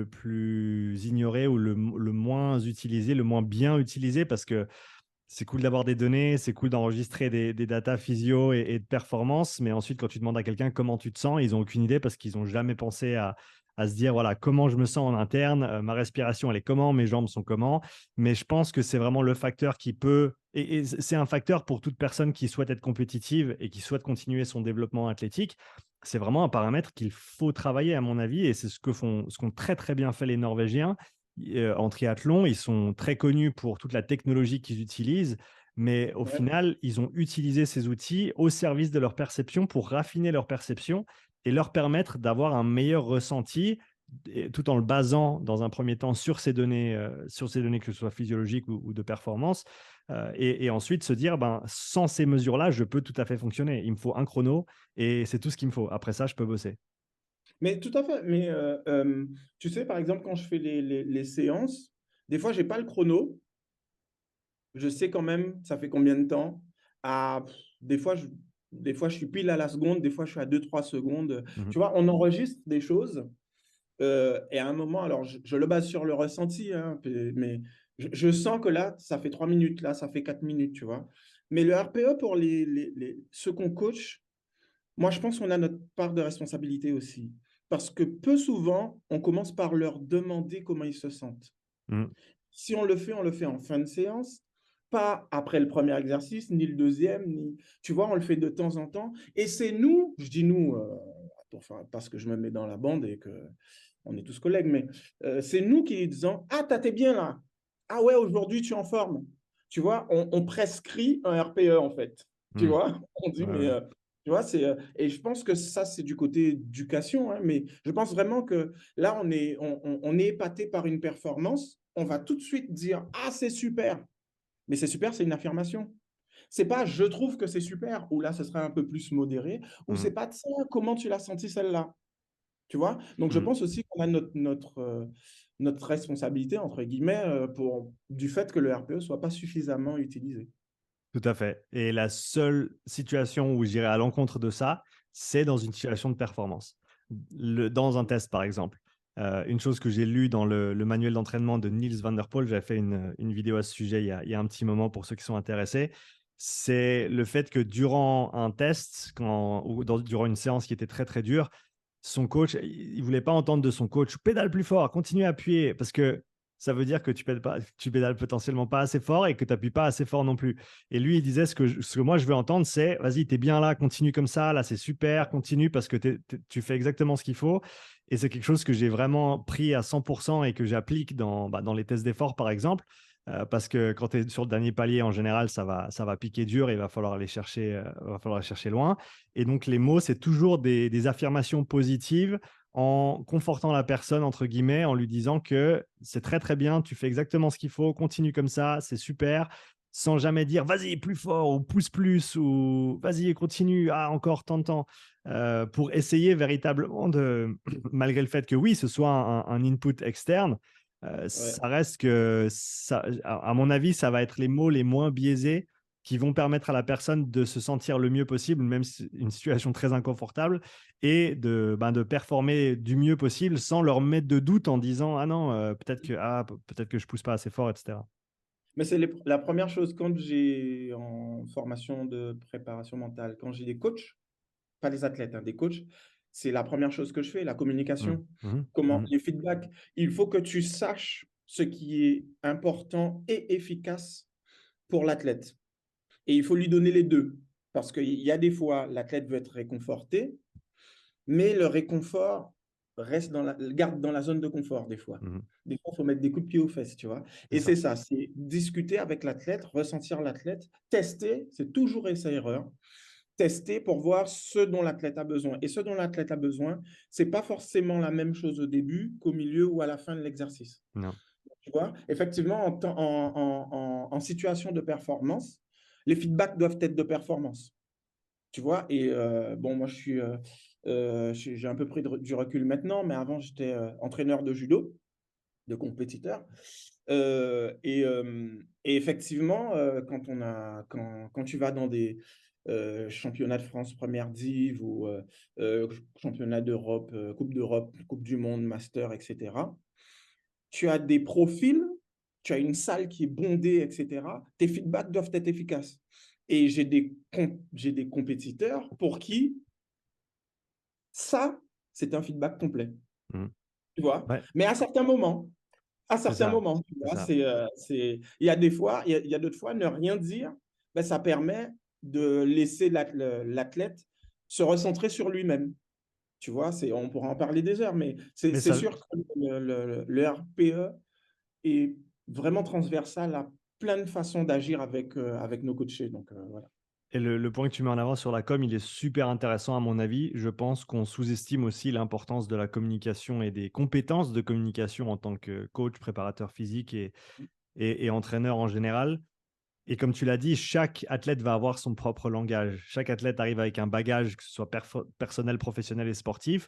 plus ignoré ou le moins utilisé, le moins bien utilisé, parce que c'est cool d'avoir des données, c'est cool d'enregistrer des datas physio et de performance, mais ensuite, quand tu demandes à quelqu'un comment tu te sens, ils n'ont aucune idée parce qu'ils n'ont jamais pensé à à se dire, voilà, comment je me sens en interne, ma respiration, elle est comment, mes jambes sont comment. Mais je pense que c'est vraiment le facteur qui peut, et c'est un facteur pour toute personne qui souhaite être compétitive et qui souhaite continuer son développement athlétique. C'est vraiment un paramètre qu'il faut travailler, à mon avis, et c'est ce qu'ont très, très bien fait les Norvégiens en triathlon. Ils sont très connus pour toute la technologie qu'ils utilisent, mais au Ouais. final, ils ont utilisé ces outils au service de leur perception pour raffiner leur perception et leur permettre d'avoir un meilleur ressenti, tout en le basant dans un premier temps sur ces données que ce soit physiologiques ou de performance, et ensuite se dire, ben, sans ces mesures-là, je peux tout à fait fonctionner. Il me faut un chrono et c'est tout ce qu'il me faut. Après ça, je peux bosser. Mais tout à fait. Mais tu sais, par exemple, quand je fais les séances, des fois, j'ai pas le chrono. Je sais quand même, ça fait combien de temps. Ah, des fois, des fois, je suis pile à la seconde, des fois, je suis à 2, 3 secondes. Mhm. Tu vois, on enregistre des choses. Et à un moment, alors je le base sur le ressenti, hein, mais je sens que là, ça fait 3 minutes, là, ça fait 4 minutes, tu vois. Mais le RPE pour ceux qu'on coach, moi, je pense qu'on a notre part de responsabilité aussi. Parce que peu souvent, on commence par leur demander comment ils se sentent. Mhm. Si on le fait en fin de séance, pas après le premier exercice, ni le deuxième, ni, tu vois, on le fait de temps en temps. Et c'est nous, je dis nous, enfin, parce que je me mets dans la bande et que on est tous collègues, mais c'est nous qui disons, ah, t'es bien là. Ah ouais, aujourd'hui, tu es en forme. Tu vois, on prescrit un RPE en fait. Tu Mhm. vois, on dit, Ouais, mais ouais. tu vois, et je pense que ça, c'est du côté éducation, hein, mais je pense vraiment que là, on est épaté par une performance. On va tout de suite dire, ah, c'est super. Mais c'est super, c'est une affirmation. C'est pas je trouve que c'est super, ou là, ce serait un peu plus modéré, ou c'est Mhm. pas tiens, comment tu l'as senti celle-là. Tu vois? Donc, je Mhm. pense aussi qu'on a notre responsabilité, entre guillemets, du fait que le RPE soit pas suffisamment utilisé. Tout à fait. Et la seule situation où j'irai à l'encontre de ça, c'est dans une situation de performance. Dans un test, par exemple. Une chose que j'ai lue dans le manuel d'entraînement de Niels van der Poel, j'avais fait une vidéo à ce sujet il y a un petit moment pour ceux qui sont intéressés, c'est le fait que durant un test, durant une séance qui était très très dure, son coach, il voulait pas entendre de son coach pédale plus fort, continue à appuyer, parce que ça veut dire que tu pédales potentiellement pas assez fort et que tu n'appuies pas assez fort non plus. Et lui, il disait ce que moi je veux entendre, c'est vas-y, tu es bien là, continue comme ça, là c'est super, continue parce que tu fais exactement ce qu'il faut. Et c'est quelque chose que j'ai vraiment pris à 100% et que j'applique dans les tests d'effort, par exemple. Parce que quand tu es sur le dernier palier, en général, ça va piquer dur et il va falloir aller chercher loin. Et donc, les mots, c'est toujours des affirmations positives en confortant la personne, entre guillemets, en lui disant que c'est très, très bien, tu fais exactement ce qu'il faut, continue comme ça, c'est super, sans jamais dire vas-y, plus fort ou pousse plus ou vas-y, continue, ah, encore tant de temps, pour essayer véritablement de, malgré le fait que oui, ce soit un input externe, Ouais. ça reste que, à mon avis, ça va être les mots les moins biaisés qui vont permettre à la personne de se sentir le mieux possible, même si c'est une situation très inconfortable, et de performer du mieux possible sans leur mettre de doute en disant ah non, peut-être que je pousse pas assez fort, etc. Mais c'est la première chose quand j'ai en formation de préparation mentale, quand j'ai des coachs, pas des athlètes, hein, des coachs, c'est la première chose que je fais, la Mhm, communication. mhm, Comment mhm, les feedbacks. Il faut que tu saches ce qui est important et efficace pour l'athlète. Et il faut lui donner les deux. Parce qu'il y a des fois, l'athlète veut être réconforté, mais le réconfort garde dans la zone de confort des fois. mhm. Des fois, il faut mettre des coups de pied aux fesses, tu vois. C'est Et c'est ça. ça, c'est discuter avec l'athlète, ressentir l'athlète, tester, c'est toujours essai-erreur, tester pour voir ce dont l'athlète a besoin. Et ce dont l'athlète a besoin, c'est pas forcément la même chose au début qu'au milieu ou à la fin de l'exercice. Non. Tu vois, effectivement, en situation de performance, les feedbacks doivent être de performance. Tu vois, et bon, moi, j'ai un peu pris du recul maintenant, mais avant, j'étais entraîneur de judo, de compétiteur. Et effectivement, quand tu vas dans des championnats de France première div ou championnats d'Europe, Coupe d'Europe, Coupe du Monde, Master, etc., tu as des profils, tu as une salle qui est bondée, etc. Tes feedbacks doivent être efficaces. Et j'ai des compétiteurs pour qui ça, c'est un feedback complet. Mhm. tu vois. Ouais, Mais à certains moments, tu c'est vois, ça. il y a des fois, il y a d'autres fois, ne rien dire, ben, ça permet de laisser l'athlète se recentrer sur lui-même. Tu vois, on pourra en parler des heures, mais Mais c'est ça, sûr que le RPE est vraiment transversal à plein de façons d'agir avec nos coachés. Donc, voilà. et le point que tu mets en avant sur la com, il est super intéressant à mon avis. Je pense qu'on sous-estime aussi l'importance de la communication et des compétences de communication en tant que coach, préparateur physique et entraîneur en général. Et comme tu l'as dit, chaque athlète va avoir son propre langage. Chaque athlète arrive avec un bagage, que ce soit personnel, professionnel et sportif.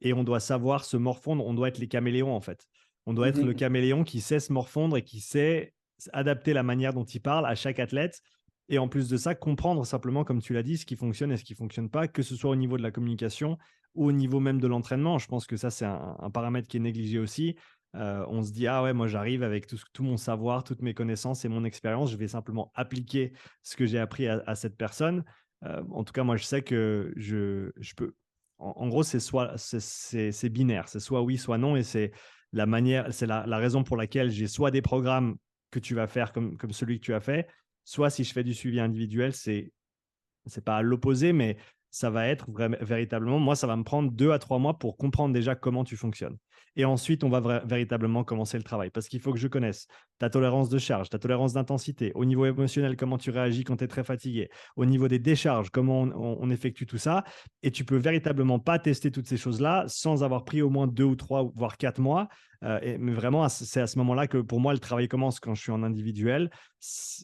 Et on doit savoir se morfondre. On doit être les caméléons, en fait. On doit être le Mhm. caméléon qui sait se morfondre et qui sait adapter la manière dont il parle à chaque athlète. Et en plus de ça, comprendre simplement, comme tu l'as dit, ce qui fonctionne et ce qui ne fonctionne pas, que ce soit au niveau de la communication ou au niveau même de l'entraînement. Je pense que ça, c'est un paramètre qui est négligé aussi. On se dit, ah ouais, moi j'arrive avec tout mon savoir, toutes mes connaissances et mon expérience, je vais simplement appliquer ce que j'ai appris à cette personne. En tout cas, moi je sais que je peux. En gros, c'est binaire, c'est soit oui, soit non, et c'est la manière, c'est la raison pour laquelle j'ai soit des programmes que tu vas faire comme celui que tu as fait, soit si je fais du suivi individuel, c'est pas à l'opposé, mais ça va être véritablement, moi, ça va me prendre 2 à 3 mois pour comprendre déjà comment tu fonctionnes. Et ensuite, on va véritablement commencer le travail parce qu'il faut que je connaisse ta tolérance de charge, ta tolérance d'intensité, au niveau émotionnel, comment tu réagis quand tu es très fatigué, au niveau des décharges, comment on effectue tout ça. Et tu peux véritablement pas tester toutes ces choses-là sans avoir pris au moins 2 ou 3, voire 4 mois. Mais vraiment, c'est à ce moment-là que pour moi, le travail commence quand je suis en individuel.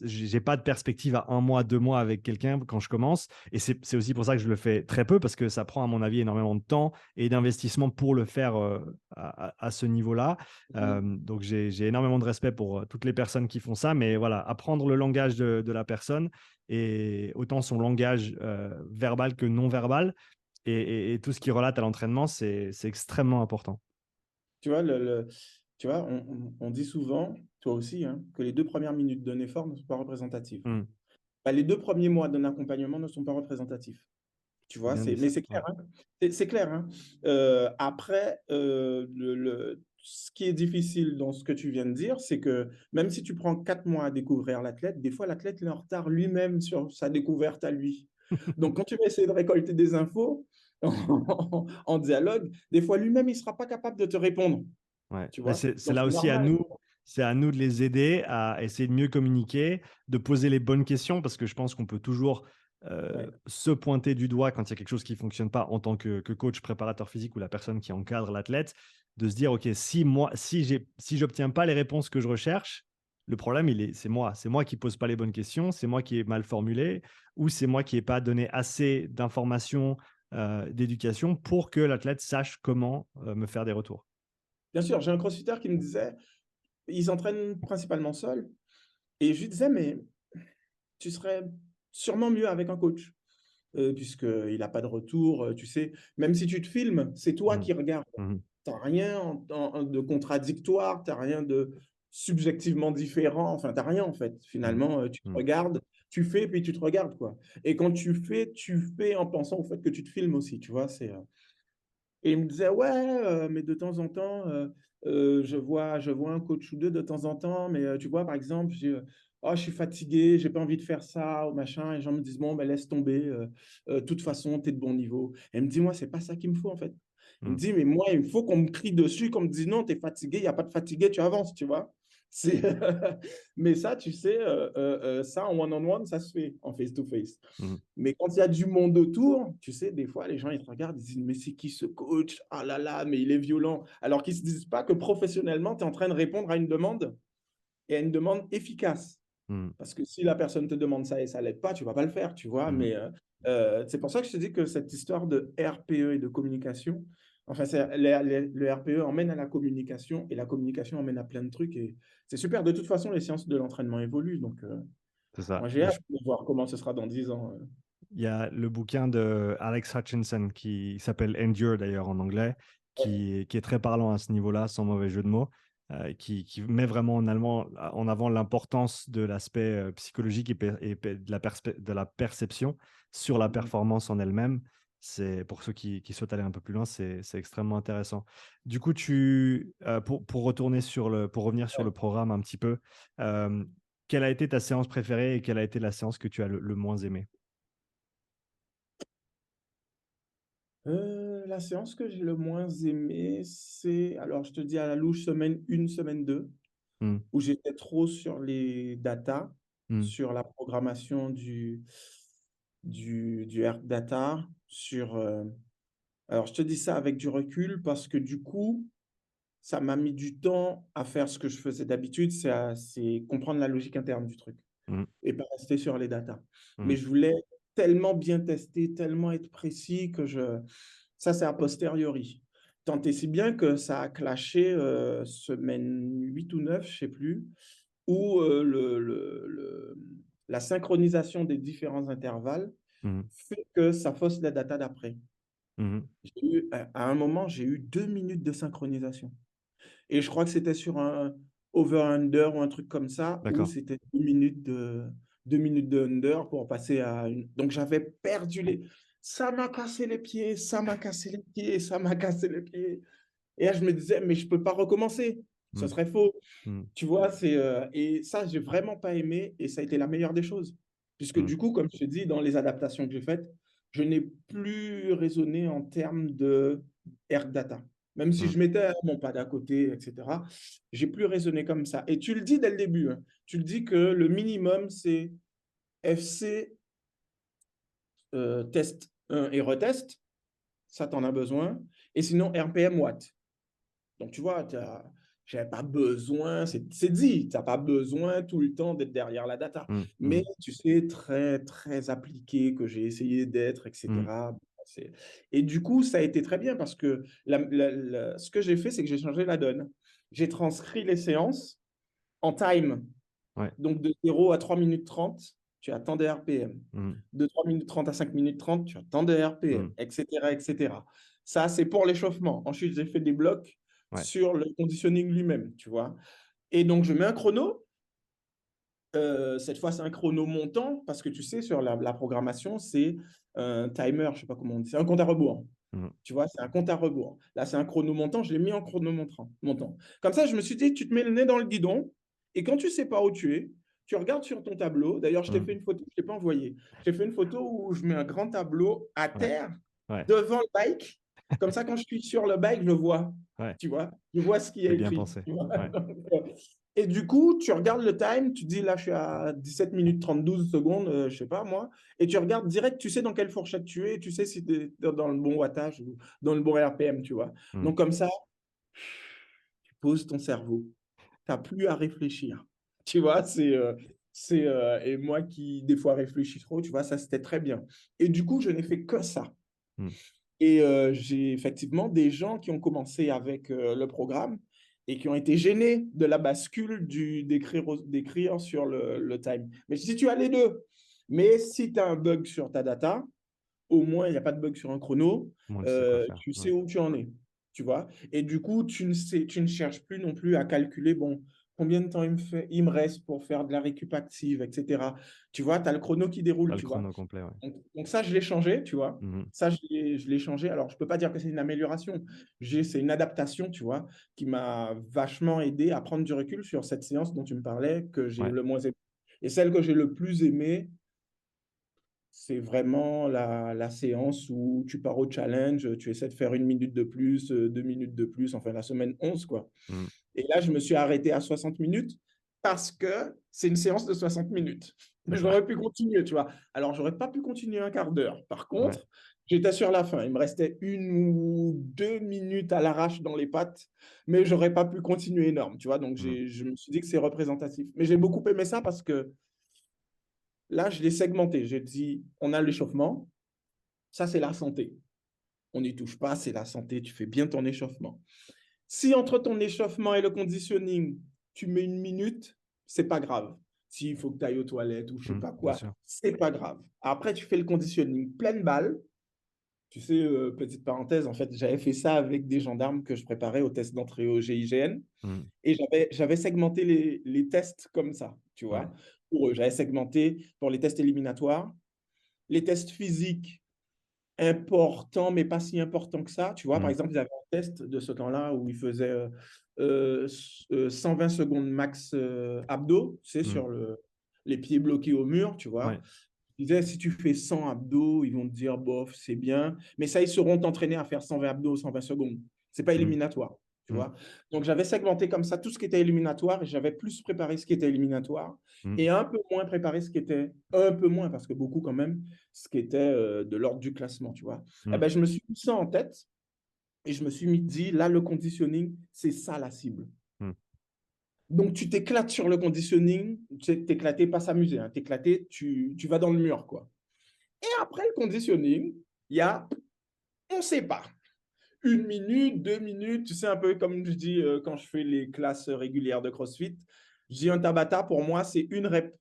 J'ai pas de perspective à 1 mois, 2 mois avec quelqu'un quand je commence. Et c'est aussi pour ça que je le fais très peu parce que ça prend, à mon avis, énormément de temps et d'investissement pour le faire à ce niveau-là. Donc, j'ai énormément de respect pour toutes les personnes qui font ça. Mais voilà, apprendre le langage de la personne et autant son langage verbal que non verbal et tout ce qui relate à l'entraînement, c'est extrêmement important. Tu vois, tu vois on dit souvent, toi aussi, hein, que les 2 premières minutes d'un effort ne sont pas représentatives. Hmm. Bah, les 2 premiers mois d'un accompagnement ne sont pas représentatifs. Tu vois, Bien dit mais ça. c'est clair, Ouais. hein. C'est clair, hein. Après, ce qui est difficile dans ce que tu viens de dire, c'est que même si tu prends 4 mois à découvrir l'athlète, des fois, l'athlète est en retard lui-même sur sa découverte à lui. Donc, quand tu vas essayer de récolter des infos en dialogue, des fois, lui-même, il ne sera pas capable de te répondre. Ouais. Tu Mais vois? c'est Donc, là c'est aussi normal. c'est à nous de les aider à essayer de mieux communiquer, de poser les bonnes questions, parce que je pense qu'on peut toujours Ouais. se pointer du doigt quand il y a quelque chose qui ne fonctionne pas en tant que coach, préparateur physique ou la personne qui encadre l'athlète, de se dire, OK, si j'obtiens pas les réponses que je recherche, le problème, c'est moi qui pose pas les bonnes questions, c'est moi qui ai mal formulé, ou c'est moi qui n'ai pas donné assez d'informations, d'éducation pour que l'athlète sache comment me faire des retours. Bien sûr, j'ai un crossfitter qui me disait, ils s'entraînent principalement seuls. Et je lui disais, mais tu serais sûrement mieux avec un coach, puisqu'il n'a pas de retour. Tu sais, même si tu te filmes, c'est toi Mhm. qui regardes. Mhm. Tu n'as rien de contradictoire, tu n'as rien de subjectivement différent. Enfin, tu n'as rien en fait. Mhm. Finalement, tu te Mhm. regardes, tu fais, puis tu te regardes, quoi. Et quand tu fais en pensant au fait que tu te filmes aussi, tu vois. Et il me disait, ouais, mais de temps en temps, je vois un coach ou deux de temps en temps, mais tu vois, par exemple, oh, je suis fatigué, j'ai pas envie de faire ça, ou machin, et les gens me disent, bon, ben, laisse tomber, de toute façon, tu es de bon niveau. Et il me dit, moi, c'est pas ça qu'il me faut, en fait. Il me Mhm. dit, mais moi, il me faut qu'on me crie dessus, qu'on me dise, non, tu es fatigué, il n'y a pas de fatigué, tu avances, tu vois. C'est... mais ça, tu sais, ça, en one-on-one, ça se fait, en face-to-face. Mhm. Mais quand il y a du monde autour, tu sais, des fois, les gens, ils te regardent, ils disent, mais c'est qui ce coach? Ah là là, mais il est violent. Alors qu'ils ne se disent pas que professionnellement, tu es en train de répondre à une demande et à une demande efficace. Mhm. Parce que si la personne te demande ça et ça ne l'aide pas, tu ne vas pas le faire, tu vois. Mhm. Mais c'est pour ça que je te dis que cette histoire de RPE et de communication, enfin, le RPE emmène à la communication et la communication emmène à plein de trucs. Et c'est super. De toute façon, les sciences de l'entraînement évoluent. Donc, C'est ça. moi, j'ai hâte de voir comment ce sera dans 10 ans. Il y a le bouquin de Alex Hutchinson qui s'appelle Endure d'ailleurs en anglais, qui est très parlant à ce niveau-là, sans mauvais jeu de mots, qui met vraiment en avant l'importance de l'aspect psychologique et de la perception sur la performance en elle-même. C'est pour ceux qui souhaitent aller un peu plus loin, c'est extrêmement intéressant. Du coup, pour retourner pour revenir sur le programme un petit peu, euh, quelle a été ta séance préférée et quelle a été la séance que tu as le moins aimée? La séance que j'ai le moins aimée, c'est, alors je te dis à la louche, semaine 1, semaine 2, Hmm, où j'étais trop sur les data, hmm, sur la programmation du Earth Data, alors je te dis ça avec du recul parce que du coup, ça m'a mis du temps à faire ce que je faisais d'habitude, c'est comprendre la logique interne du truc hmm, et pas rester sur les datas. hmm, Mais je voulais tellement bien tester, tellement être précis ça c'est a posteriori. Tant et si bien que ça a clashé semaine 8 ou 9, je sais plus, où la synchronisation des différents intervalles hmm, fait que ça fausse la data d'après. hmm. À un moment, j'ai eu 2 minutes de synchronisation. Et je crois que c'était sur un over-under ou un truc comme ça, où D'accord. c'était 2 minutes de under pour passer à une. Donc j'avais perdu les. Ça m'a cassé les pieds, ça m'a cassé les pieds, ça m'a cassé les pieds. Et là, je me disais, mais je ne peux pas recommencer. Ce Hmm, serait faux. hmm, Tu vois, et ça, j'ai vraiment pas aimé et ça a été la meilleure des choses. Puisque hmm, du coup, comme je te dis, dans les adaptations que j'ai faites, je n'ai plus raisonné en termes de air data. Même si hmm. je mettais mon pad à côté, etc., j'ai plus raisonné comme ça. Et tu le dis dès le début, hein. Tu le dis que le minimum, c'est FC, test 1 et retest. Ça, tu en as besoin. Et sinon, RPM Watt. Donc, tu vois, je n'avais pas besoin, c'est dit, tu n'as pas besoin tout le temps d'être derrière la data. Mmh, Mais mmh, tu sais, très, très appliqué que j'ai essayé d'être, mmh. etc. Et du coup, ça a été très bien parce que ce que j'ai fait, c'est que j'ai changé la donne. J'ai transcrit les séances en time. Ouais. Donc, de 0 à 3 minutes 30, tu as tant de RPM. Mmh, De 3 minutes 30 à 5 minutes 30, tu as tant de mmh. RPM, etc., etc. Ça, c'est pour l'échauffement. Ensuite, j'ai fait des blocs Ouais. sur le conditioning lui-même, tu vois. Et donc, je mets un chrono. Cette fois, c'est un chrono montant parce que tu sais, sur la programmation, c'est un timer, je ne sais pas comment on dit, c'est un compte à rebours. Mmh, Tu vois, c'est un compte à rebours. Là, c'est un chrono montant, je l'ai mis en chrono montant. Comme ça, je me suis dit, tu te mets le nez dans le guidon et quand tu ne sais pas où tu es, tu regardes sur ton tableau. D'ailleurs, je t'ai mmh. fait une photo, je ne l'ai pas envoyée. Je t'ai fait une photo où je mets un grand tableau à Ouais, terre ouais, devant le bike. Comme ça, quand je suis sur le bike, je le vois. ouais. Tu vois, je vois ce qu'il y a C'est bien écrit. pensé. Tu vois. Ouais. Et du coup, tu regardes le time, tu dis là, je suis à 17 minutes 32 secondes, je sais pas moi, et tu regardes direct, tu sais dans quelle fourchette tu es, tu sais si tu es dans le bon wattage ou dans le bon RPM, tu vois. Mmh, Donc, comme ça, tu poses ton cerveau. Tu n'as plus à réfléchir. Tu vois, et moi qui, des fois, réfléchis trop, tu vois, ça, c'était très bien. Et du coup, je n'ai fait que ça. mmh. Et j'ai effectivement des gens qui ont commencé avec le programme et qui ont été gênés de la bascule d'écrire sur le time. Mais si tu as les deux, mais si tu as un bug sur ta data, au moins il n'y a pas de bug sur un chrono, Moi, je sais quoi faire. tu Ouais. sais où tu en es, tu vois. Et du coup, tu ne cherches plus non plus à calculer, bon, combien de temps il me reste pour faire de la récup active, etc. Tu vois, tu as le chrono qui déroule, Pas le tu vois. chrono complet, ouais. Donc ça, je l'ai changé, tu vois. Mmh, Ça, je l'ai changé. Alors, je ne peux pas dire que c'est une amélioration. C'est une adaptation, tu vois, qui m'a vachement aidé à prendre du recul sur cette séance dont tu me parlais, que j'ai ouais. le moins aimé. Et celle que j'ai le plus aimée, c'est vraiment la séance où tu pars au challenge, tu essaies de faire 1 minute de plus, 2 minutes de plus, enfin la semaine 11, quoi. Mmh. Et là, je me suis arrêté à 60 minutes parce que c'est une séance de 60 minutes. D'accord. J'aurais pu continuer, tu vois. Alors, j'aurais pas pu continuer un quart d'heure. Par Ouais. contre, j'étais sur la fin. Il me restait 1 ou 2 minutes à l'arrache dans les pattes, mais j'aurais pas pu continuer énorme, tu vois. Donc, Mmh, je me suis dit que c'est représentatif. Mais j'ai beaucoup aimé ça parce que là, je l'ai segmenté. J'ai dit, on a l'échauffement, ça, c'est la santé. On n'y touche pas, c'est la santé. Tu fais bien ton échauffement. Si entre ton échauffement et le conditioning, tu mets 1 minute, c'est pas grave. S'il faut que tu ailles aux toilettes ou je sais mmh. pas Bien quoi, sûr. c'est pas grave. Après, tu fais le conditioning pleine balle. Tu sais, petite parenthèse, en fait, j'avais fait ça avec des gendarmes que je préparais au test d'entrée au GIGN Mmh, et j'avais segmenté les tests comme ça, tu ouais. vois. Pour eux, j'avais segmenté pour les tests éliminatoires, les tests physiques. important, mais pas si important que ça. Tu vois, par Mm, exemple, ils avaient un test de ce temps-là où ils faisaient 120 secondes max abdos, tu sais, mm. sur les pieds bloqués au mur, tu vois. Ouais. Ils disaient, si tu fais 100 abdos, ils vont te dire, bof, c'est bien. Mais ça, ils seront t'entraîner à faire 120 abdos, 120 secondes. C'est pas Mm, éliminatoire, tu mm, vois. Donc, j'avais segmenté comme ça tout ce qui était éliminatoire et j'avais plus préparé ce qui était éliminatoire mm, et un peu moins préparé ce qui était, un peu moins, parce que beaucoup quand même, ce qui était de l'ordre du classement, tu vois. Eh mm, ben, je me suis mis ça en tête et je me suis dit, là, le conditioning, c'est ça la cible. mm, Donc, tu t'éclates sur le conditioning, t'éclater, pas s'amuser, hein, t'éclater, tu vas dans le mur, quoi. Et après le conditioning, il y a, on ne sait pas, 1 minute, 2 minutes, tu sais, un peu comme je dis quand je fais les classes régulières de CrossFit, je dis un Tabata, pour moi, c'est une rep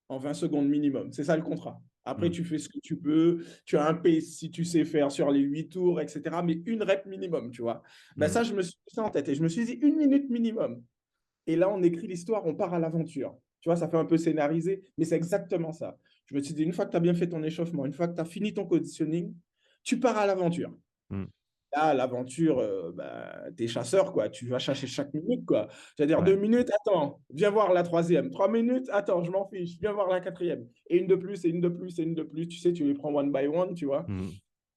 en 20 secondes minimum. C'est ça le contrat. Après, mm, tu fais ce que tu peux, tu as un pace si tu sais faire sur les 8 tours, etc. Mais une rep minimum, tu vois. Ben mm. ça, je me suis mis ça en tête et je me suis dit 1 minute minimum. Et là, on écrit l'histoire, on part à l'aventure. Tu vois, ça fait un peu scénarisé, mais c'est exactement ça. Je me suis dit, une fois que tu as bien fait ton échauffement, une fois que tu as fini ton conditioning, tu pars à l'aventure. Mm. Là, l'aventure, bah, t'es chasseur, quoi. Tu vas chercher chaque minute, quoi. C'est-à-dire Ouais. 2 minutes, attends, viens voir la troisième. 3 minutes, attends, je m'en fiche, viens voir la quatrième. Et une de plus, et une de plus, et une de plus. Tu sais, tu les prends one by one, tu vois. Mm.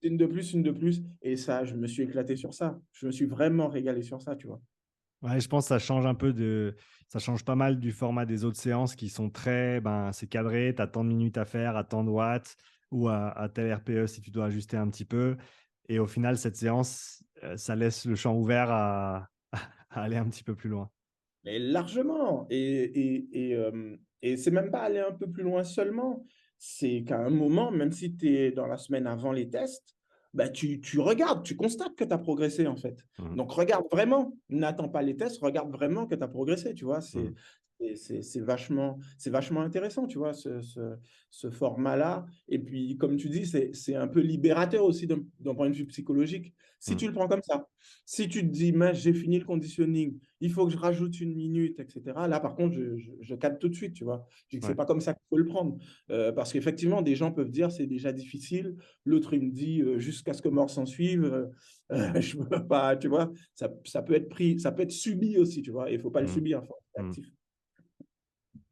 Une de plus, une de plus. Et ça, je me suis éclaté sur ça. Je me suis vraiment régalé sur ça, tu vois. Ouais, je pense que ça change un peu ça change pas mal du format des autres séances qui sont très, ben, c'est cadré, tu as tant de minutes à faire, à tant de watts ou à tel RPE si tu dois ajuster un petit peu. Et au final, cette séance, ça laisse le champ ouvert à aller un petit peu plus loin. Mais largement. Et c'est même pas aller un peu plus loin seulement. C'est qu'à un moment, même si tu es dans la semaine avant les tests, bah tu regardes, tu constates que tu as progressé en fait. Mm, Donc regarde vraiment, n'attends pas les tests, regarde vraiment que tu as progressé, tu vois. mm, C'est vachement intéressant, tu vois, ce format-là. Et puis, comme tu dis, c'est un peu libérateur aussi d'un point de vue psychologique. Si mm, tu le prends comme ça, si tu te dis, mais j'ai fini le conditioning, il faut que je rajoute 1 minute, etc. Là, par contre, je cadre tout de suite, tu vois. Je dis que c'est ouais. pas comme ça qu'il faut le prendre. Parce qu'effectivement, des gens peuvent dire, c'est déjà difficile. L'autre, il me dit, jusqu'à ce que mort s'en suive, je peux pas, tu vois. Ça peut être pris, ça peut être subi aussi, tu vois. Et il faut pas le Mm, subir, il faut être mm. actif.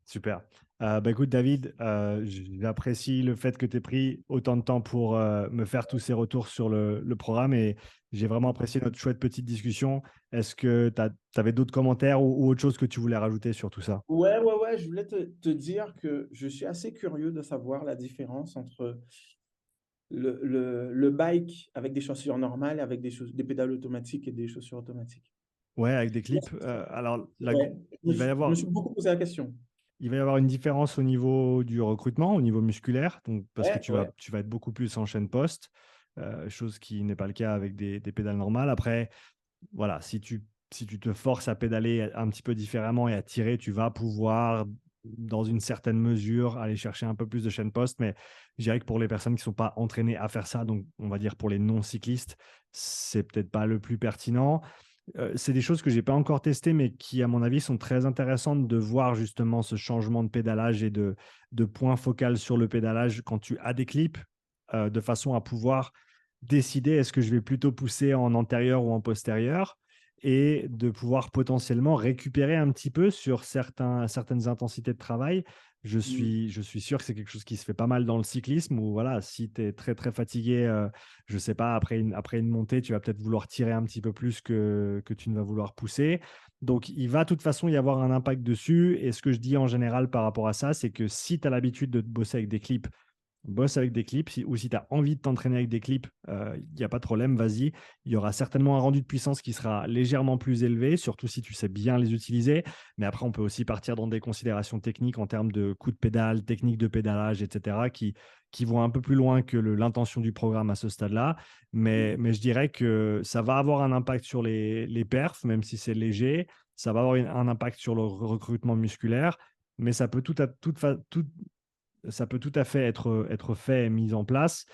Super. Bah écoute, David, j'apprécie le fait que tu aies pris autant de temps pour me faire tous ces retours sur le programme et j'ai vraiment apprécié notre chouette petite discussion. Est-ce que tu avais d'autres commentaires ou autre chose que tu voulais rajouter sur tout ça? Ouais. Je voulais te dire que je suis assez curieux de savoir la différence entre le bike avec des chaussures normales, avec des pédales automatiques et des chaussures automatiques. Ouais, avec des clips. Alors, Ouais, il va y je me avoir, suis beaucoup posé la question. il va y avoir une différence au niveau du recrutement, au niveau musculaire, donc, parce que Ouais. tu vas être beaucoup plus en chaîne poste, chose qui n'est pas le cas avec des pédales normales. Après, voilà, si tu te forces à pédaler un petit peu différemment et à tirer, tu vas pouvoir, dans une certaine mesure, aller chercher un peu plus de chaîne poste. Mais je dirais que pour les personnes qui ne sont pas entraînées à faire ça, donc on va dire pour les non-cyclistes, c'est peut-être pas le plus pertinent. C'est des choses que j'ai pas encore testées, mais qui, à mon avis, sont très intéressantes de voir justement ce changement de pédalage et de point focal sur le pédalage quand tu as des clips, de façon à pouvoir décider est-ce que je vais plutôt pousser en antérieur ou en postérieur et de pouvoir potentiellement récupérer un petit peu sur certaines intensités de travail. Mm. Je suis sûr que c'est quelque chose qui se fait pas mal dans le cyclisme où voilà, si tu es très très fatigué, je sais pas, après une montée, tu vas peut-être vouloir tirer un petit peu plus que tu ne vas vouloir pousser. Donc, il va de toute façon y avoir un impact dessus. Et ce que je dis en général par rapport à ça, c'est que si tu as l'habitude de bosser avec des clips, bosse avec des clips, ou si tu as envie de t'entraîner avec des clips, il n'y a pas de problème, vas-y. Il y aura certainement un rendu de puissance qui sera légèrement plus élevé, surtout si tu sais bien les utiliser. Mais après, on peut aussi partir dans des considérations techniques en termes de coups de pédale, technique de pédalage, etc., qui vont un peu plus loin que l'intention du programme à ce stade-là. Mais je dirais que ça va avoir un impact sur les perfs, même si c'est léger. Ça va avoir un impact sur le recrutement musculaire, mais ça peut ça peut tout à fait être fait et mis en place,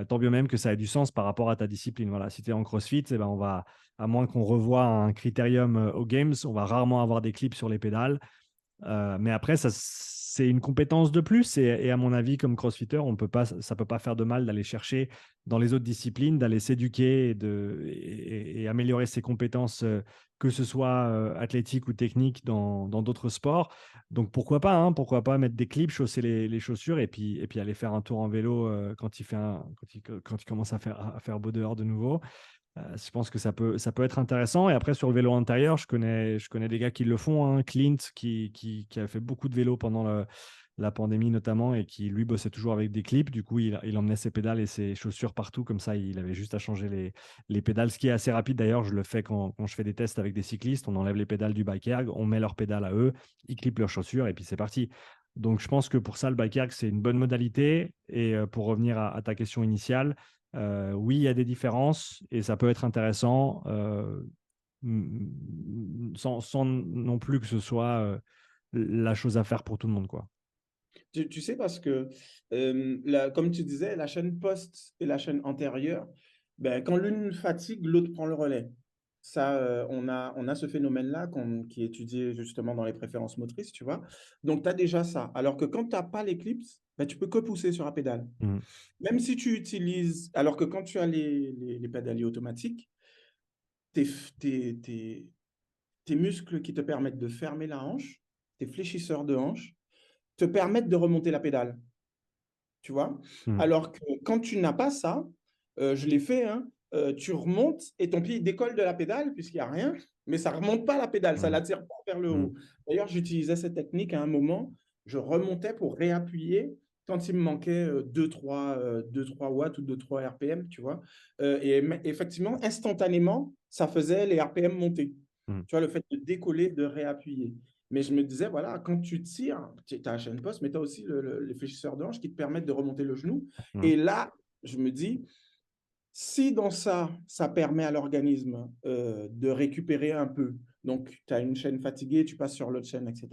tant bien même que ça ait du sens par rapport à ta discipline. Voilà, si tu es en CrossFit, eh ben à moins qu'on revoie un critérium aux Games, on va rarement avoir des clips sur les pédales. Mais après, c'est une compétence de plus. Et à mon avis, comme crossfitter, ça peut pas faire de mal d'aller chercher dans les autres disciplines, d'aller s'éduquer et améliorer ses compétences, que ce soit athlétique ou technique dans d'autres sports. Donc pourquoi pas mettre des clips, chausser les chaussures et puis aller faire un tour en vélo quand il commence à faire beau dehors de nouveau. Je pense que ça peut être intéressant. Et après, sur le vélo intérieur, je connais des gars qui le font, hein. Clint, qui a fait beaucoup de vélo pendant la pandémie notamment, et qui, lui, bossait toujours avec des clips. Du coup, il emmenait ses pédales et ses chaussures partout. Comme ça, il avait juste à changer les pédales. Ce qui est assez rapide, d'ailleurs. Je le fais quand je fais des tests avec des cyclistes. On enlève les pédales du bike erg, on met leurs pédales à eux, ils clippent leurs chaussures, et puis c'est parti. Donc, je pense que pour ça, le bike erg, c'est une bonne modalité. Et pour revenir à ta question initiale, oui, il y a des différences et ça peut être intéressant, sans non plus que ce soit la chose à faire pour tout le monde, quoi. Tu sais, parce que, comme tu disais, la chaîne post et la chaîne antérieure, ben, quand l'une fatigue, l'autre prend le relais. Ça, on a ce phénomène-là qui est étudié justement dans les préférences motrices, tu vois. Donc, tu as déjà ça. Alors que quand tu n'as pas l'éclipse, ben, tu peux que pousser sur la pédale. Mhm. Même si tu utilises… Alors que quand tu as les pédaliers automatiques, tes, tes muscles qui te permettent de fermer la hanche, tes fléchisseurs de hanche, te permettent de remonter la pédale, tu vois. Mhm. Alors que quand tu n'as pas ça, je l'ai fait, hein, tu remontes et ton pied il décolle de la pédale puisqu'il n'y a rien, mais ça ne remonte pas la pédale, ça ne Ouais. l'attire pas vers le Mhm. haut. D'ailleurs, j'utilisais cette technique à un moment, je remontais pour réappuyer quand il me manquait 2-3 watts ou 2-3 RPM, tu vois. Et effectivement, instantanément, ça faisait les RPM monter. Mhm. Tu vois, le fait de décoller, de réappuyer. Mais je me disais, voilà, quand tu tires, tu as la chaîne poste, mais tu as aussi les fléchisseurs de hanche qui te permettent de remonter le genou. Mhm. Et là, je me dis, si dans ça, ça permet à l'organisme de récupérer un peu, donc tu as une chaîne fatiguée, tu passes sur l'autre chaîne, etc.,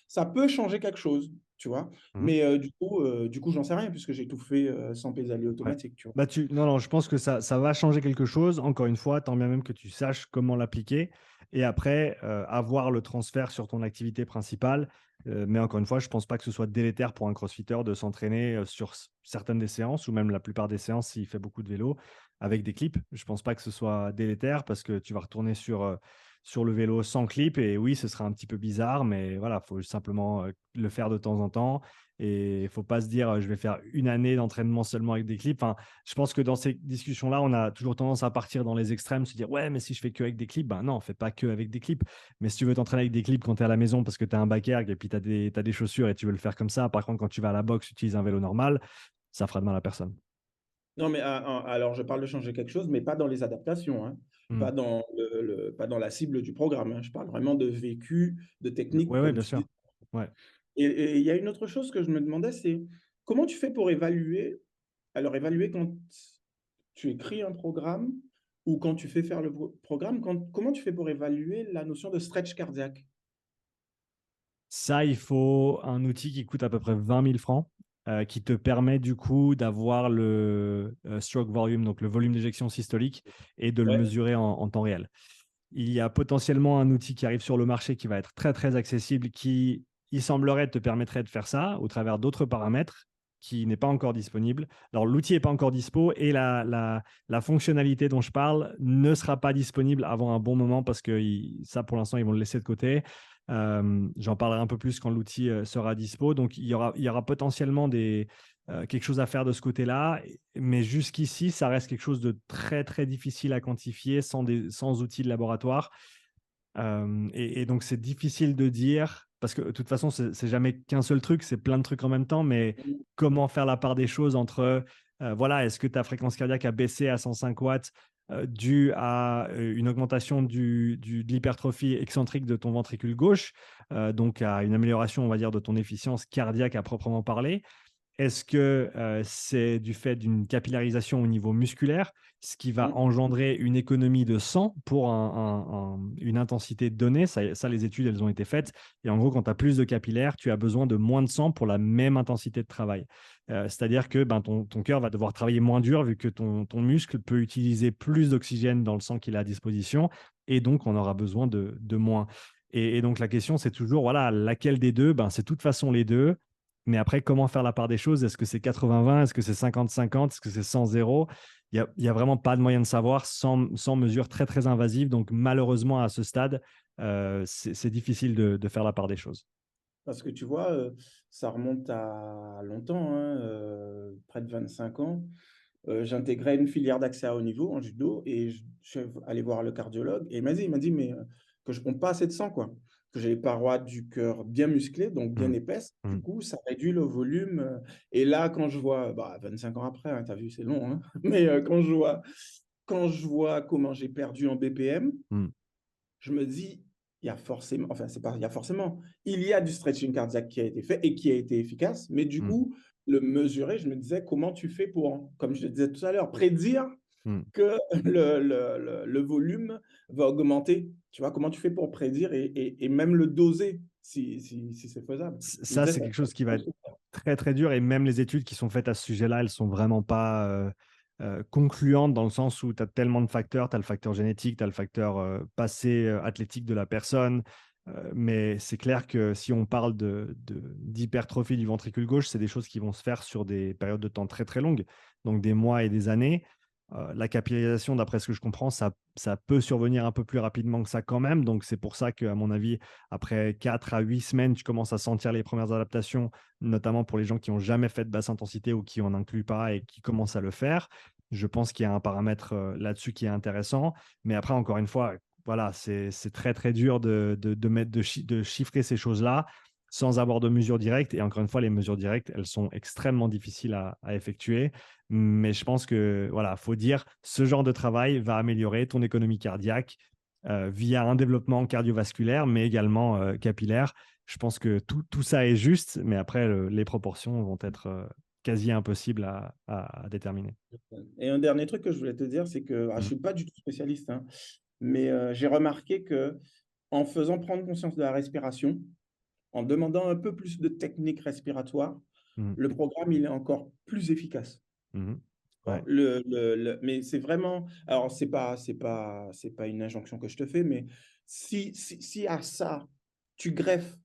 ça peut changer quelque chose, tu vois. Mhm. Mais du coup, j'en sais rien puisque j'ai tout fait sans pédalier Ouais. automatique, tu vois. Bah non, non, je pense que ça va changer quelque chose. Encore une fois, tant bien même que tu saches comment l'appliquer. Et après, avoir le transfert sur ton activité principale. Mais encore une fois, je ne pense pas que ce soit délétère pour un crossfitter de s'entraîner sur certaines des séances, ou même la plupart des séances s'il fait beaucoup de vélo, avec des clips. Je ne pense pas que ce soit délétère parce que tu vas retourner sur le vélo sans clip. Et oui, ce sera un petit peu bizarre, mais voilà, il faut simplement le faire de temps en temps. Et il ne faut pas se dire, je vais faire une année d'entraînement seulement avec des clips. Enfin, je pense que dans ces discussions-là, on a toujours tendance à partir dans les extrêmes, se dire, ouais, mais si je fais que avec des clips, ben non, fais pas que avec des clips. Mais si tu veux t'entraîner avec des clips quand tu es à la maison parce que tu as un back erg et puis tu as des chaussures et tu veux le faire comme ça, par contre, quand tu vas à la boxe, utilise un vélo normal, ça fera de mal à personne. Non, mais alors je parle de changer quelque chose, mais pas dans les adaptations, hein. Hmm. Pas dans pas dans la cible du programme, hein. Je parle vraiment de vécu, de technique, Ouais, ouais, comme bien tu dis. sûr. Ouais. Et il y a une autre chose que je me demandais, c'est comment tu fais pour évaluer, alors évaluer quand tu écris un programme ou quand tu fais faire le programme, comment tu fais pour évaluer la notion de stretch cardiaque? Ça, il faut un outil qui coûte à peu près 20 000 francs, qui te permet du coup d'avoir le stroke volume, donc le volume d'éjection systolique, et de le Ouais. mesurer en temps réel. Il y a potentiellement un outil qui arrive sur le marché qui va être très très accessible, qui, il semblerait, te permettrait de faire ça au travers d'autres paramètres, qui n'est pas encore disponible. Alors l'outil n'est pas encore dispo et la fonctionnalité dont je parle ne sera pas disponible avant un bon moment parce que ça pour l'instant ils vont le laisser de côté. J'en parlerai un peu plus quand l'outil sera dispo. Donc il y aura potentiellement quelque chose à faire de ce côté-là, mais jusqu'ici, ça reste quelque chose de très, très difficile à quantifier sans outils de laboratoire. Et donc, c'est difficile de dire, parce que de toute façon, c'est jamais qu'un seul truc, c'est plein de trucs en même temps, mais comment faire la part des choses entre, voilà, est-ce que ta fréquence cardiaque a baissé à 105 watts dû à une augmentation de l'hypertrophie excentrique de ton ventricule gauche, donc à une amélioration, on va dire, de ton efficience cardiaque à proprement parler. Est-ce que c'est du fait d'une capillarisation au niveau musculaire, ce qui va Mm. engendrer une économie de sang pour une intensité donnée? Ça, les études, elles ont été faites. Et en gros, quand tu as plus de capillaires, tu as besoin de moins de sang pour la même intensité de travail. C'est-à-dire que ton cœur va devoir travailler moins dur vu que ton muscle peut utiliser plus d'oxygène dans le sang qu'il a à disposition. Et donc, on aura besoin de moins. Et donc, la question, c'est toujours, voilà, laquelle des deux? C'est de toute façon les deux. Mais après, comment faire la part des choses? Est-ce que c'est 80-20? Est-ce que c'est 50-50? Est-ce que c'est 100-0? Il y a vraiment pas de moyen de savoir sans mesure très, très invasive. Donc, malheureusement, à ce stade, c'est difficile de faire la part des choses. Parce que tu vois, ça remonte à longtemps, hein, près de 25 ans. J'intégrais une filière d'accès à haut niveau en judo et je suis allé voir le cardiologue et il m'a dit mais que je pompe pas assez de sang, quoi. Que j'ai les parois du cœur bien musclées, donc bien Mmh. épaisses. Du Mmh. coup, ça réduit le volume. Et là, quand je vois, 25 ans après, hein, tu as vu, c'est long, hein, mais quand je vois comment j'ai perdu en BPM, Mmh. je me dis, il y a forcément, enfin, c'est pas, il y a forcément, il y a du stretching cardiaque qui a été fait et qui a été efficace, mais du Mmh. coup, le mesurer, je me disais, comment tu fais pour, comme je le disais tout à l'heure, prédire Mmh. que le volume va augmenter? Tu vois, comment tu fais pour prédire et même le doser si c'est faisable? Je me Ça, disais, c'est quelque chose qui va être très, très dur. Et même les études qui sont faites à ce sujet-là, elles sont vraiment pas concluantes dans le sens où tu as tellement de facteurs. Tu as le facteur génétique, tu as le facteur passé athlétique de la personne. Mais c'est clair que si on parle d'hypertrophie du ventricule gauche, c'est des choses qui vont se faire sur des périodes de temps très, très longues, donc des mois et des années. La capillarisation, d'après ce que je comprends, ça peut survenir un peu plus rapidement que ça quand même. Donc, c'est pour ça qu'à mon avis, après 4 à 8 semaines, tu commences à sentir les premières adaptations, notamment pour les gens qui n'ont jamais fait de basse intensité ou qui n'en incluent pas et qui commencent à le faire. Je pense qu'il y a un paramètre là-dessus qui est intéressant. Mais après, encore une fois, voilà, c'est très, très dur de chiffrer ces choses-là sans avoir de mesures directes. Et encore une fois, les mesures directes, elles sont extrêmement difficiles à effectuer. Mais je pense que voilà, faut dire, ce genre de travail va améliorer ton économie cardiaque via un développement cardiovasculaire, mais également capillaire. Je pense que tout ça est juste, mais après, les proportions vont être quasi impossibles à déterminer. Et un dernier truc que je voulais te dire, c'est que je ne Mm. suis pas du tout spécialiste, hein, mais j'ai remarqué que en faisant prendre conscience de la respiration, en demandant un peu plus de technique respiratoire, Mm. le programme, il est encore plus efficace. Mhm. Bon, Ouais. mais c'est vraiment, alors c'est pas une injonction que je te fais, mais si à ça, tu greffes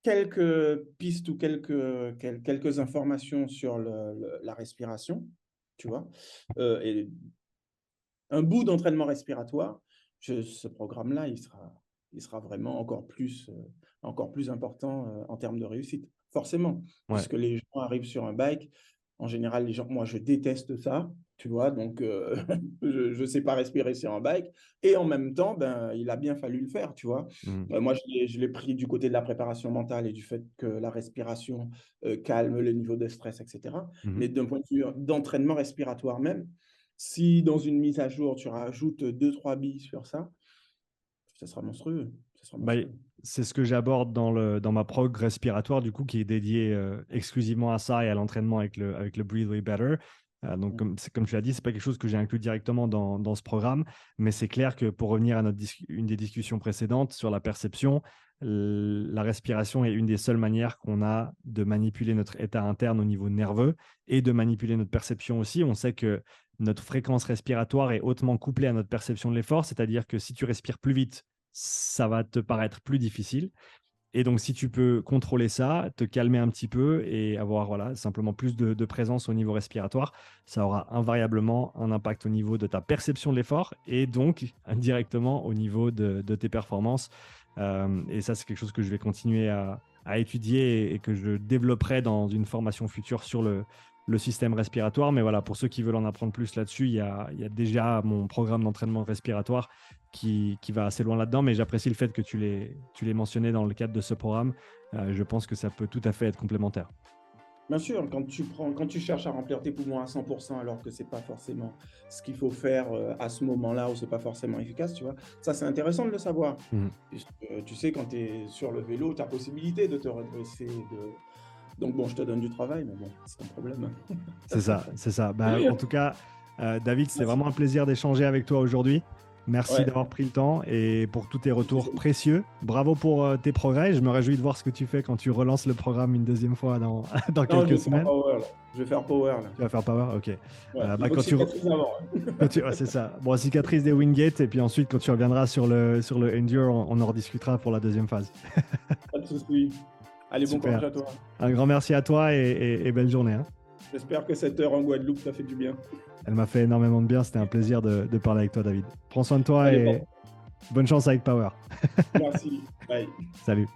quelques pistes ou quelques informations sur la respiration, tu vois, et un bout d'entraînement respiratoire, ce programme-là, il sera vraiment encore plus important en termes de réussite. Forcément, Ouais. puisque les gens arrivent sur un bike. En général, les gens, moi, je déteste ça, tu vois, donc je ne sais pas respirer sur un bike. Et en même temps, ben, il a bien fallu le faire, tu vois. Mm. Moi, je l'ai pris du côté de la préparation mentale et du fait que la respiration calme le niveau de stress, etc. Mhm. Mais d'un point de vue d'entraînement respiratoire même, si dans une mise à jour, tu rajoutes 2-3 billes sur ça, ça sera monstrueux. Ça sera Bah, monstrueux. c'est ce que j'aborde dans ma prog respiratoire, du coup, qui est dédiée exclusivement à ça et à l'entraînement avec le Breathe Way Better. Donc, comme tu l'as dit, c'est pas quelque chose que j'ai inclus directement dans ce programme, mais c'est clair que pour revenir à une des discussions précédentes sur la perception, la respiration est une des seules manières qu'on a de manipuler notre état interne au niveau nerveux et de manipuler notre perception aussi. On sait que notre fréquence respiratoire est hautement couplée à notre perception de l'effort, c'est-à-dire que si tu respires plus vite, ça va te paraître plus difficile. Et donc, si tu peux contrôler ça, te calmer un petit peu et avoir voilà, simplement plus de présence au niveau respiratoire, ça aura invariablement un impact au niveau de ta perception de l'effort et donc indirectement au niveau de tes performances. Et ça, c'est quelque chose que je vais continuer à étudier et que je développerai dans une formation future sur le système respiratoire. Mais voilà, pour ceux qui veulent en apprendre plus là-dessus, il y a déjà mon programme d'entraînement respiratoire qui va assez loin là-dedans, mais j'apprécie le fait que tu l'aies mentionné dans le cadre de ce programme. Je pense que ça peut tout à fait être complémentaire. Bien sûr, quand tu cherches à remplir tes poumons à 100% alors que c'est pas forcément ce qu'il faut faire à ce moment-là ou c'est pas forcément efficace, tu vois. Ça, c'est intéressant de le savoir. Mhm. Puisque, tu sais, quand tu es sur le vélo, tu as possibilité de te redresser. Donc, bon, je te donne du travail, mais bon, c'est un problème. C'est ça, c'est ça. Bah, en tout cas, David, c'était Merci. vraiment un plaisir d'échanger avec toi aujourd'hui. Merci Ouais, d'avoir pris le temps et pour tous tes retours précieux. Bravo pour tes progrès. Je me réjouis de voir ce que tu fais quand tu relances le programme une deuxième fois dans, dans non, je quelques vais faire semaines. power là. Je vais faire power là. Tu vas faire power? Ok. Ouais, il Bah, faut que cicatrise avant, hein. ouais, c'est ça. Bon, cicatrice des Wingate et puis ensuite, quand tu reviendras sur le Endure, on en rediscutera pour la deuxième phase. Pas de souci. Allez, bon Super. courage à toi. Un grand merci à toi et belle journée. Hein. J'espère que cette heure en Guadeloupe t'a fait du bien. Elle m'a fait énormément de bien. C'était un plaisir de parler avec toi, David. Prends soin de toi Allez, et bon. bonne chance avec Power. Merci. Bye. Salut.